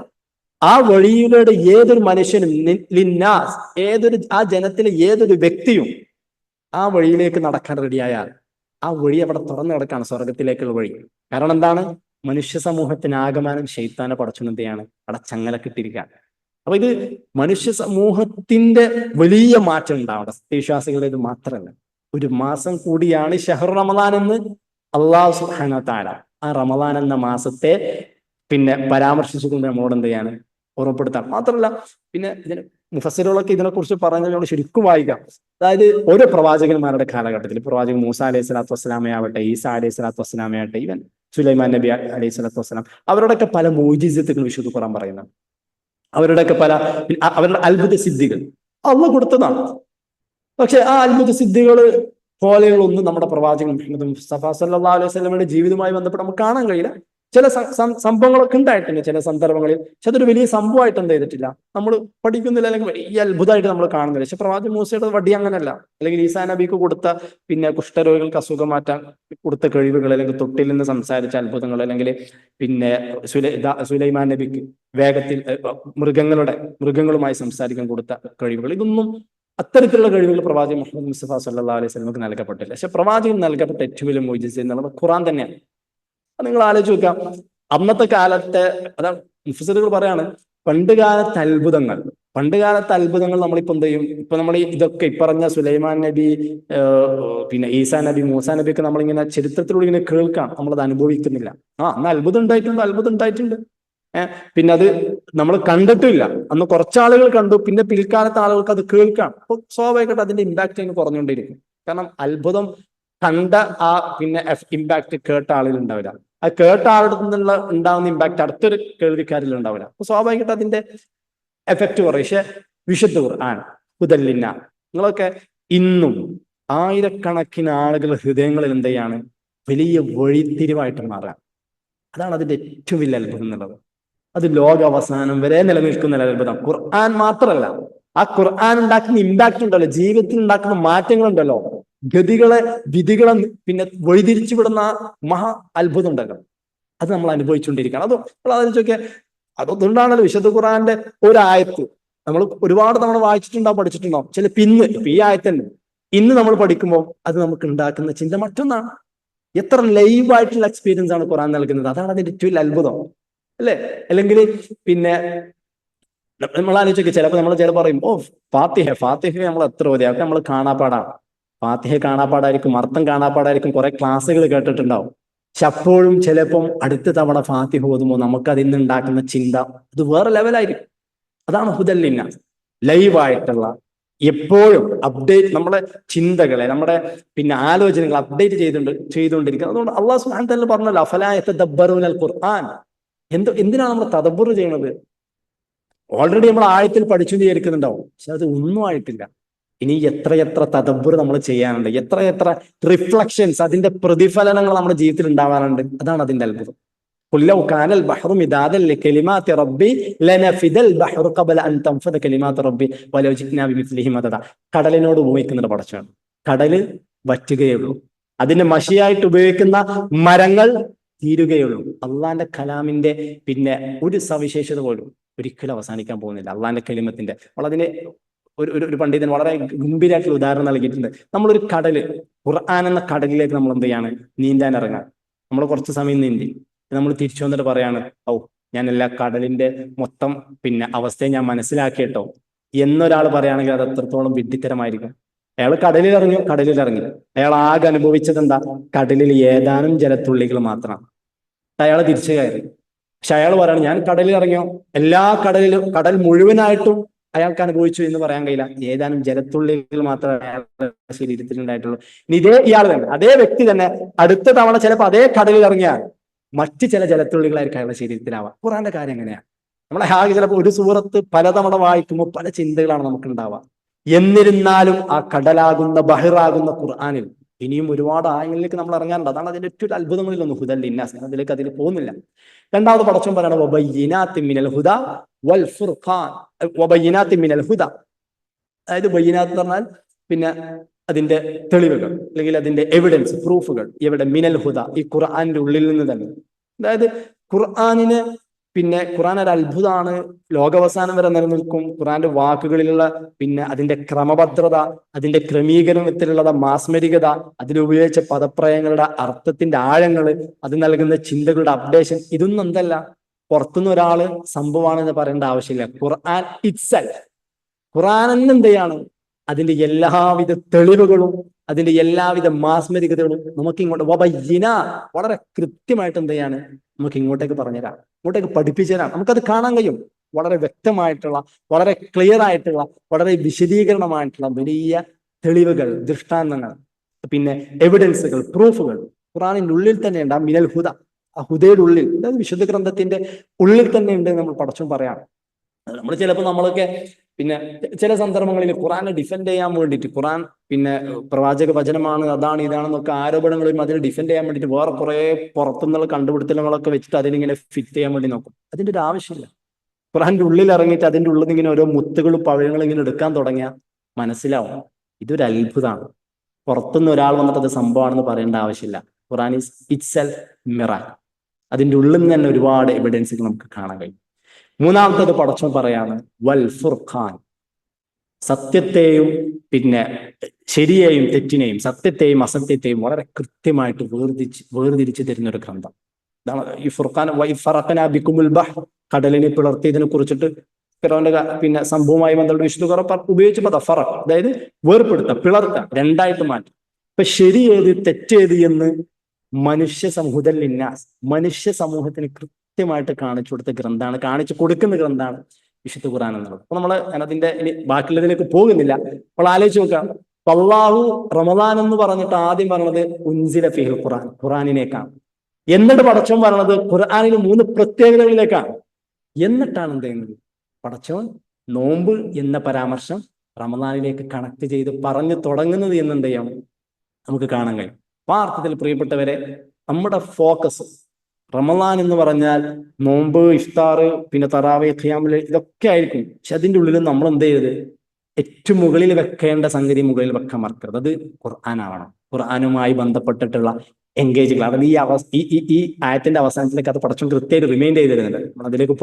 ആ വഴിയിലൂടെ ഏതൊരു മനുഷ്യനും, ലിന്നാസ്, ആ ജനത്തിലെ ഏതൊരു വ്യക്തിയും ആ വഴിയിലേക്ക് നടക്കാൻ റെഡിയായാൽ ആ വഴി അവിടെ തുറന്നു കിടക്കാണ്, സ്വർഗത്തിലേക്കുള്ള വഴി. കാരണം എന്താണ്? മനുഷ്യ സമൂഹത്തിന് ആകമാനം ശൈത്താനെ പടച്ചുന്നതെയാണ് അവിടെ ചങ്ങലക്കിട്ടിരിക്കുകയാണ്. അപ്പൊ ഇത് മനുഷ്യ സമൂഹത്തിന്റെ വലിയ മാറ്റം ഉണ്ടാവണം. സത്യവിശ്വാസികളുടേത് മാത്രമല്ല, ഒരു മാസം കൂടിയാണ് ഷഹ്റു റമളാൻ എന്ന് അല്ലാഹു സുബ്ഹാനഹു വ തആല ആ റമളാൻ എന്ന മാസത്തെ പിന്നെ പരാമർശിച്ചുകൊണ്ട് നമ്മളോട് എന്ത് ചെയ്യാണ്, ഓർമ്മപ്പെടുത്താം. മാത്രമല്ല പിന്നെ ഇതിന് മുഫസ്സിറുകളൊക്കെ ഇതിനെക്കുറിച്ച് പറഞ്ഞത് നമ്മൾ ശരിക്കും വായിക്കാം. അതായത് ഓരോ പ്രവാചകന്മാരുടെ കാലഘട്ടത്തിൽ പ്രവാചകൻ മൂസ അലൈഹി സ്വലാത്തു വസ്സലാമെ ആവട്ടെ, ഈസാ അലൈഹി സ്വലാത്തു വസ്സലാമെ ആവട്ടെ, ഈവൻ സുലൈമാൻ നബി അലൈഹി സ്വലാത്തു വസ്സലാം, അവരുടെയൊക്കെ പല മോജിസത്തുകൾ വിശുദ്ധ ഖുർആൻ പറയുന്നത്, അവരുടെയൊക്കെ അവരുടെ അത്ഭുത സിദ്ധികൾ അള്ളാഹ് കൊടുത്തതാണ്. പക്ഷെ ആ അത്ഭുത സിദ്ധികൾ പോലെയുള്ള നമ്മുടെ പ്രവാചകൻ മുഹമ്മദ് മുസ്തഫ സല്ലല്ലാഹു അലൈഹി വസല്ലമയുടെ ജീവിതവുമായി ബന്ധപ്പെട്ട് നമുക്ക് കാണാൻ കഴിയില്ല. ചില സംഭവങ്ങളൊക്കെ ഉണ്ടായിട്ടുണ്ട് ചില സന്ദർഭങ്ങളിൽ, പക്ഷെ അതൊരു വലിയ സംഭവമായിട്ട് എന്ത് ചെയ്തിട്ടില്ല, നമ്മൾ പഠിക്കുന്നില്ല, അല്ലെങ്കിൽ വലിയ അത്ഭുതമായിട്ട് നമ്മൾ കാണുന്നില്ല. പക്ഷെ പ്രവാചകൻ മൂസയുടെ വടി അങ്ങനല്ല, അല്ലെങ്കിൽ ഈസാ നബിക്ക് കൊടുത്ത പിന്നെ കുഷ്ഠരോഗികൾക്ക് അസുഖം മാറ്റാൻ കൊടുത്ത കഴിവുകൾ, അല്ലെങ്കിൽ തൊട്ടിൽ നിന്ന് സംസാരിച്ച അത്ഭുതങ്ങൾ, അല്ലെങ്കിൽ പിന്നെ സുലൈമാൻ നബിക്ക് വേഗത്തിൽ മൃഗങ്ങളുമായി സംസാരിക്കാൻ കൊടുത്ത കഴിവുകൾ, ഇതൊന്നും അത്തരത്തിലുള്ള കഴിവുകൾ പ്രവാചകൻ മുഹമ്മദ് മുസ്തഫ സല്ലല്ലാഹു അലൈഹി വസല്ലമക്ക് നൽകപ്പെട്ടില്ല. പക്ഷെ പ്രവാചകൻ നൽകപ്പെട്ട ഏറ്റവും വലിയ മുഅ്ജിസ എന്നുള്ളത് ഖുർആൻ തന്നെയാണ്. നിങ്ങൾ ആലോചിച്ച് നോക്കാം, അന്നത്തെ കാലത്തെ, അതാണ് മുഫസ്സിറുകൾ പറയാണ്, പണ്ട് കാലത്തെ അത്ഭുതങ്ങൾ നമ്മളിപ്പോ എന്ത് ചെയ്യും, ഇപ്പൊ നമ്മൾ ഇതൊക്കെ ഇപ്പറഞ്ഞ സുലൈമാൻ നബി, പിന്നെ ഈസാ നബി, മൂസാ നബി ഒക്കെ നമ്മളിങ്ങനെ ചരിത്രത്തിലൂടെ ഇങ്ങനെ കേൾക്കാം, നമ്മളത് അനുഭവിക്കുന്നില്ല. അന്ന് അത്ഭുതം ഉണ്ടായിട്ടുണ്ട്. പിന്നെ അത് നമ്മൾ കണ്ടിട്ടില്ല, അന്ന് കുറച്ചാളുകൾ കണ്ടു, പിന്നെ പിൽക്കാലത്തെ ആളുകൾക്ക് അത് കേൾക്കാം. അപ്പൊ സ്വാഭാവികമായിട്ട് അതിന്റെ ഇമ്പാക്ട് അതിന് കുറഞ്ഞുകൊണ്ടിരിക്കും. കാരണം അത്ഭുതം കണ്ട ആ പിന്നെ ഇമ്പാക്ട് കേട്ട ആളുകൾ ഉണ്ടാവില്ല, ആ കേട്ട ആളുടെ നിന്നുള്ള ഉണ്ടാകുന്ന ഇമ്പാക്ട് അടുത്തൊരു കേൾവിക്കാരിൽ ഉണ്ടാവില്ല. അപ്പൊ സ്വാഭാവികമായിട്ട് അതിന്റെ എഫക്റ്റ് കുറയും. പക്ഷെ വിശുദ്ധ ഖുർആൻ ഹുദല്ലിന്ന, നിങ്ങളൊക്കെ ഇന്നും ആയിരക്കണക്കിന് ആളുകൾ ഹൃദയങ്ങളിൽ എന്ത് ചെയ്യാണ്, വലിയ വഴിത്തിരിവായിട്ട് മാറുക. അതാണ് അതിന്റെ ഏറ്റവും വലിയ അത്ഭുതം എന്നുള്ളത്. അത് ലോക അവസാനം വരെ നിലനിൽക്കുന്ന അത്ഭുതം. ഖുർആൻ മാത്രമല്ല, ആ ഖുർആൻ ഉണ്ടാക്കുന്ന ഇമ്പാക്ട് ഉണ്ടല്ലോ, ജീവിതത്തിൽ ഉണ്ടാക്കുന്ന മാറ്റങ്ങളുണ്ടല്ലോ, വിധികളെ പിന്നെ വഴിതിരിച്ചു വിടുന്ന മഹാ അത്ഭുതം ഉണ്ടല്ലോ, അത് നമ്മൾ അനുഭവിച്ചുകൊണ്ടിരിക്കുകയാണ്. അത് ആലോചിച്ചൊക്കെ, അതുകൊണ്ടാണല്ലോ വിശുദ്ധ ഖുർആന്റെ ഒരായത്ത് നമ്മൾ ഒരുപാട് തവണ വായിച്ചിട്ടുണ്ടാവും, പഠിച്ചിട്ടുണ്ടാവും. ചിലപ്പോൾ ഇപ്പൊ ഈ ആയത്തന്നെ ഇന്ന് നമ്മൾ പഠിക്കുമ്പോൾ അത് നമുക്ക് ഉണ്ടാക്കുന്ന ചിന്ത മറ്റൊന്നാണ്. എത്ര ലൈവായിട്ടുള്ള എക്സ്പീരിയൻസ് ആണ് ഖുർആൻ നൽകുന്നത്. അതാണ് അതിന്റെ ഏറ്റവും വലിയ അത്ഭുതം, അല്ലേ? അല്ലെങ്കിൽ പിന്നെ നമ്മൾ ആലോചിച്ചൊക്കെ, ചിലപ്പോൾ നമ്മൾ പറയും, ഫാത്തിഹ നമ്മൾ എത്ര ഓതി, അതൊക്കെ നമ്മൾ കാണാപ്പാടാണ്. ഫാത്തിഹ കാണാപ്പാടായിരിക്കും, അർത്ഥം കാണാപ്പാടായിരിക്കും, കുറെ ക്ലാസ്സുകൾ കേട്ടിട്ടുണ്ടാവും. പക്ഷെ അപ്പോഴും ചിലപ്പം അടുത്ത തവണ ഫാത്തിഹ ഓതുമ്പോൾ നമുക്ക് അതിൽ നിന്നുണ്ടാക്കുന്ന ചിന്ത അത് വേറെ ലെവലായിരിക്കും. അതാണ് ഹുദല്ലിന്ന, ലൈവായിട്ടുള്ള, എപ്പോഴും അപ്ഡേറ്റ്, നമ്മുടെ ചിന്തകളെ, നമ്മുടെ പിന്നെ ആലോചനകൾ അപ്ഡേറ്റ് ചെയ്തുകൊണ്ടിരിക്കുന്നത്. അതുകൊണ്ട് അള്ളാഹു സുബ്ഹാനഹു വ തആല പറഞ്ഞല്ലോ, അഫലാ യതദബ്ബറൂനൽ ഖുർആൻ, എന്തിനാണ് നമ്മൾ തദബ്ബുർ ചെയ്യുന്നത്? ഓൾറെഡി നമ്മൾ ആയത്തിൽ പഠിച്ചു വിചാരിക്കുന്നുണ്ടാവും, പക്ഷെ അത് ഒന്നും ആയിട്ടില്ല. ഇനി എത്രയെത്ര തദബ്ബുർ നമ്മൾ ചെയ്യാനുണ്ട്, എത്രയെത്ര റിഫ്ലക്ഷൻസ്, അതിന്റെ പ്രതിഫലനങ്ങൾ നമ്മുടെ ജീവിതത്തിൽ ഉണ്ടാവാറുണ്ട്. അതാണ് അതിന്റെ അത്ഭുതം. ഖുല്ലൗ കാനൽ ബഹ്റു മിദാദൻ ലികലിമാതി റബ്ബി ലനഫിദൽ ബഹ്റു ഖബല അൻ തൻഫദ കലിമാതു റബ്ബി വലൗ ജിഅ്നാ ബിമിസ്ലിഹി മദദ. കടലിനോട് ഉപയോഗിക്കുന്ന പടച്ചാണ്. കടല് വറ്റുകയുള്ളൂ, അതിന്റെ മഷിയായിട്ട് ഉപയോഗിക്കുന്ന മരങ്ങൾ തീരുകയുള്ളൂ. അള്ളാന്റെ കലാമിന്റെ പിന്നെ ഒരു സവിശേഷത പോലും ഒരിക്കലും അവസാനിക്കാൻ പോകുന്നില്ല. അള്ളാന്റെ കലിമത്തിന്റെ അതിന് ഒരു പണ്ഡിതൻ വളരെ ഗംഭീരമായിട്ടുള്ള ഉദാഹരണം നൽകിയിട്ടുണ്ട്. നമ്മളൊരു കടല്, ഖുർആൻ എന്ന കടലിലേക്ക് നമ്മൾ എന്ത് ചെയ്യാണ്, നീന്താൻ ഇറങ്ങാൻ. നമ്മൾ കുറച്ച് സമയം നീന്തി നമ്മൾ തിരിച്ചു വന്നിട്ട് പറയാണ്, ഞാൻ എല്ലാ കടലിന്റെ മൊത്തം പിന്നെ അവസ്ഥയെ ഞാൻ മനസ്സിലാക്കിയിട്ടോ എന്നൊരാൾ പറയുകയാണെങ്കിൽ അത് എത്രത്തോളം വിഡ്ഢിത്തരമായിരിക്കും. അയാൾ കടലിലിറങ്ങി, അയാൾ ആകെ അനുഭവിച്ചത് എന്താ, കടലിൽ ഏതാനും ജലത്തുള്ളികൾ മാത്രമാണ്. അയാൾ തിരിച്ചു കയറി. പക്ഷെ അയാൾ പറയാണ്, ഞാൻ കടലിൽ ഇറങ്ങിയോ, കടൽ മുഴുവനായിട്ടും അയാൾക്ക് അനുഭവിച്ചു എന്ന് പറയാൻ കഴിയില്ല. ഏതാനും ജലത്തുള്ളികൾ മാത്രമേ അയാളുടെ ശരീരത്തിൽ ഉണ്ടായിട്ടുള്ളൂ. ഇനി ഇയാൾ തന്നെ, അതേ വ്യക്തി തന്നെ അടുത്ത തവണ ചിലപ്പോൾ അതേ കടലിൽ ഇറങ്ങിയാൽ മറ്റ് ചില ജലത്തുള്ളികളായിരിക്കും അയാളുടെ ശരീരത്തിലാവുക. ഖുർആന്റെ കാര്യം എങ്ങനെയാണ്? നമ്മളെ ആകെ ചിലപ്പോൾ ഒരു സൂറത്ത് പലതവണ വായിക്കുമ്പോൾ പല ചിന്തകളാണ് നമുക്ക് ഉണ്ടാവുക. എന്നിരുന്നാലും ആ കടലാകുന്ന ബഹിറാകുന്ന ഖുർആനിൽ ഇനിയും ഒരുപാട് ആയങ്ങളിലേക്ക് നമ്മൾ ഇറങ്ങാറുണ്ട്. അതാണ് അതിന്റെ ഏറ്റവും അത്ഭുതങ്ങളിലൊന്നും ഹുദൽ ലിന്നാസ്. അതിൽ പോകുന്നില്ല. രണ്ടാമത് പടച്ചോൻ പറയണം, വബയ്യിനാത്തിൻ മിനൽ ഹുദാ വൽ ഫുർഖാൻ, വബയ്യിനാത്തിൻ മിനൽ ഹുദാ. അതായത് ബയ്യിനാത്ത് എന്ന് പറഞ്ഞാൽ പിന്നെ അതിന്റെ തെളിവുകൾ, അല്ലെങ്കിൽ അതിന്റെ എവിഡൻസ്, പ്രൂഫുകൾ. എവിടെ? മിനൽ ഹുദ, ഈ ഖുർആന്റെ ഉള്ളിൽ നിന്ന് തന്നെ. അതായത് ഖുർആനിന് പിന്നെ ഖുർആൻ ഒരു അത്ഭുതമാണ്, ലോകാവസാനം വരെ നിലനിൽക്കും. ഖുർആന്റെ വാക്കുകളിലുള്ള പിന്നെ അതിന്റെ ക്രമഭദ്രത, അതിന്റെ ക്രമീകരണത്തിലുള്ള മാസ്മരികത, അതിലുപയോഗിച്ച പദപ്രയങ്ങളുടെ അർത്ഥത്തിന്റെ ആഴങ്ങൾ, അത് നൽകുന്ന ചിന്തകളുടെ അപ്ഡേഷൻ, ഇതൊന്നും എന്തല്ല പുറത്തുനിന്ന് ഒരാള് സംഭവമാണെന്ന് പറയേണ്ട ആവശ്യമില്ല. ഖുർആൻ ഇറ്റ്സെൽഫ്, ഖുർആൻ എന്ത് ചെയ്യാണ്, അതിന്റെ എല്ലാവിധ തെളിവുകളും അതിന്റെ എല്ലാവിധ മാസ്മരികതകളും നമുക്ക് ഇങ്ങോട്ട് വബയ്യിന വളരെ കൃത്യമായിട്ട് എന്ത് ചെയ്യാണ് നമുക്ക് ഇങ്ങോട്ടേക്ക് പറഞ്ഞുതരാം, ഇങ്ങോട്ടേക്ക് പഠിപ്പിച്ചു തരാം. നമുക്കത് കാണാൻ കഴിയും. വളരെ വ്യക്തമായിട്ടുള്ള, വളരെ ക്ലിയർ ആയിട്ടുള്ള, വളരെ വിശദീകരണമായിട്ടുള്ള വലിയ തെളിവുകൾ, ദൃഷ്ടാന്തങ്ങൾ, പിന്നെ എവിഡൻസുകൾ, പ്രൂഫുകൾ ഖുറാനിന്റെ ഉള്ളിൽ തന്നെ ഉണ്ട്. ആ മിനൽ ഹുദ, ആ ഹുദയുടെ ഉള്ളിൽ, അതായത് വിശുദ്ധ ഗ്രന്ഥത്തിന്റെ ഉള്ളിൽ തന്നെ ഉണ്ട് നമ്മൾ പടച്ചോൻ പറയാം. നമ്മൾ ചിലപ്പോൾ നമ്മളൊക്കെ പിന്നെ ചില സന്ദർഭങ്ങളിൽ ഖുറാനെ ഡിഫെൻഡ് ചെയ്യാൻ വേണ്ടിയിട്ട്, ഖുറാൻ പിന്നെ പ്രവാചക വചനമാണ്, അതാണ് ഇതാണെന്നൊക്കെ ആരോപണങ്ങളും അതിനെ ഡിഫെൻഡ് ചെയ്യാൻ വേണ്ടിയിട്ട് വേറെ കുറെ പുറത്തുനിന്നുള്ള കണ്ടുപിടുത്തങ്ങളൊക്കെ വെച്ചിട്ട് അതിനിങ്ങനെ ഫിറ്റ് ചെയ്യാൻ വേണ്ടി നോക്കും. അതിന്റെ ഒരു ആവശ്യമില്ല. ഖുറാന്റെ ഉള്ളിൽ ഇറങ്ങിയിട്ട് അതിന്റെ ഉള്ളിൽ ഇങ്ങനെ ഓരോ മുത്തുകളും പഴങ്ങളും ഇങ്ങനെ എടുക്കാൻ തുടങ്ങിയാൽ മനസ്സിലാവും ഇതൊരു അത്ഭുതമാണ്. പുറത്തുനിന്ന് ഒരാൾ വന്നിട്ട് അത് സംഭവമാണെന്ന് പറയേണ്ട ആവശ്യമില്ല. ഖുറാൻ ഈസ് ഇറ്റ് സെൽഫ് മിറാക്കിൾ. അതിന്റെ ഉള്ളിൽ നിന്ന് തന്നെ ഒരുപാട് എവിഡൻസുകൾ നമുക്ക് കാണാൻ കഴിയും. മൂന്നാമത്തത് പടച്ചോൻ പറയാണ് വൽ ഫുർഖാൻ, സത്യത്തെയും പിന്നെ ശരിയെയും തെറ്റിനെയും, സത്യത്തെയും അസത്യത്തെയും വളരെ കൃത്യമായിട്ട് വേർതിരിച്ച് തരുന്ന ഒരു ഗ്രന്ഥം. ഈ ഫുർഖാൻ ബിക്കുമുൽ ബഹ്ർ, കടലിനെ പിളർത്തിയതിനെ കുറിച്ചിട്ട് ഫിറോന്റെ പിന്നെ സംഭവവുമായി ബന്ധപ്പെട്ട് വിശുദ്ധ ഖുർആൻ ഉപയോഗിച്ചപ്പോൾ ഫറഖ്, അതായത് വേർപെടുത്തുക, പിളർത്തുക, രണ്ടായിട്ട് മാറ്റി. ഇപ്പൊ ശരി ഏത് തെറ്റേത് എന്ന് മനുഷ്യ സമൂഹത്തിന് കൃത്യമായിട്ട് കാണിച്ചു കൊടുത്ത ഗ്രന്ഥാണ്, കാണിച്ചു കൊടുക്കുന്ന ഗ്രന്ഥാണ് വിശുദ്ധ ഖുർആൻ എന്നുള്ളത്. അപ്പൊ നമ്മൾ അതിന്റെ ഇനി ബാക്കിയുള്ളതിലേക്ക് പോകുന്നില്ല. അപ്പോൾ ആലോചിച്ച് നോക്കാം, അല്ലാഹു റമദാൻ എന്ന് പറഞ്ഞിട്ട് ആദ്യം പറഞ്ഞത് ഉൻസില ഫീഹിൽ ഖുർആൻ, ഖുർആനിലേക്കാണ്. എന്നിട്ട് പടച്ചോൻ പറഞ്ഞത് ഖുർആനിന് 3 പ്രത്യേകതകളിലേക്കാണ്. എന്നിട്ടാണ് എന്ത് ചെയ്യുന്നത്, പടച്ചോൻ നോമ്പ് എന്ന പരാമർശം റമദാനിലേക്ക് കണക്ട് ചെയ്ത് പറഞ്ഞു തുടങ്ങുന്നത് എന്നെന്ത് ചെയ്യാം നമുക്ക് കാണാൻ കഴിയും. അപ്പൊ ആ അർത്ഥത്തിൽ പ്രിയപ്പെട്ടവരെ, നമ്മുടെ ഫോക്കസ് റമദാൻ എന്ന് പറഞ്ഞാൽ നോമ്പ്, ഇഫ്താർ, പിന്നെ തറാവീഹ്, ഖിയാമുൽ ലൈൽ, ഇതൊക്കെ ആയിരിക്കും. പക്ഷെ അതിന്റെ ഉള്ളിൽ നമ്മൾ എന്ത് ചെയ്തത്, ഏറ്റവും മുകളിൽ വെക്കേണ്ട സംഗതി മുകളിൽ വെക്കാൻ മറക്കരുത്. അത് ഖുർആനാവണം. ഖുർആനുമായി ബന്ധപ്പെട്ടിട്ടുള്ള എൻഗേജുകൾ, അതായത് ഈ ആയത്തിന്റെ അവസാനത്തിലേക്ക് അത് പടച്ചോൻ കൃത്യമായിട്ട് റിമൈൻഡ് ചെയ്ത് തരുന്നുണ്ട്. നമ്മൾ അതിലേക്ക്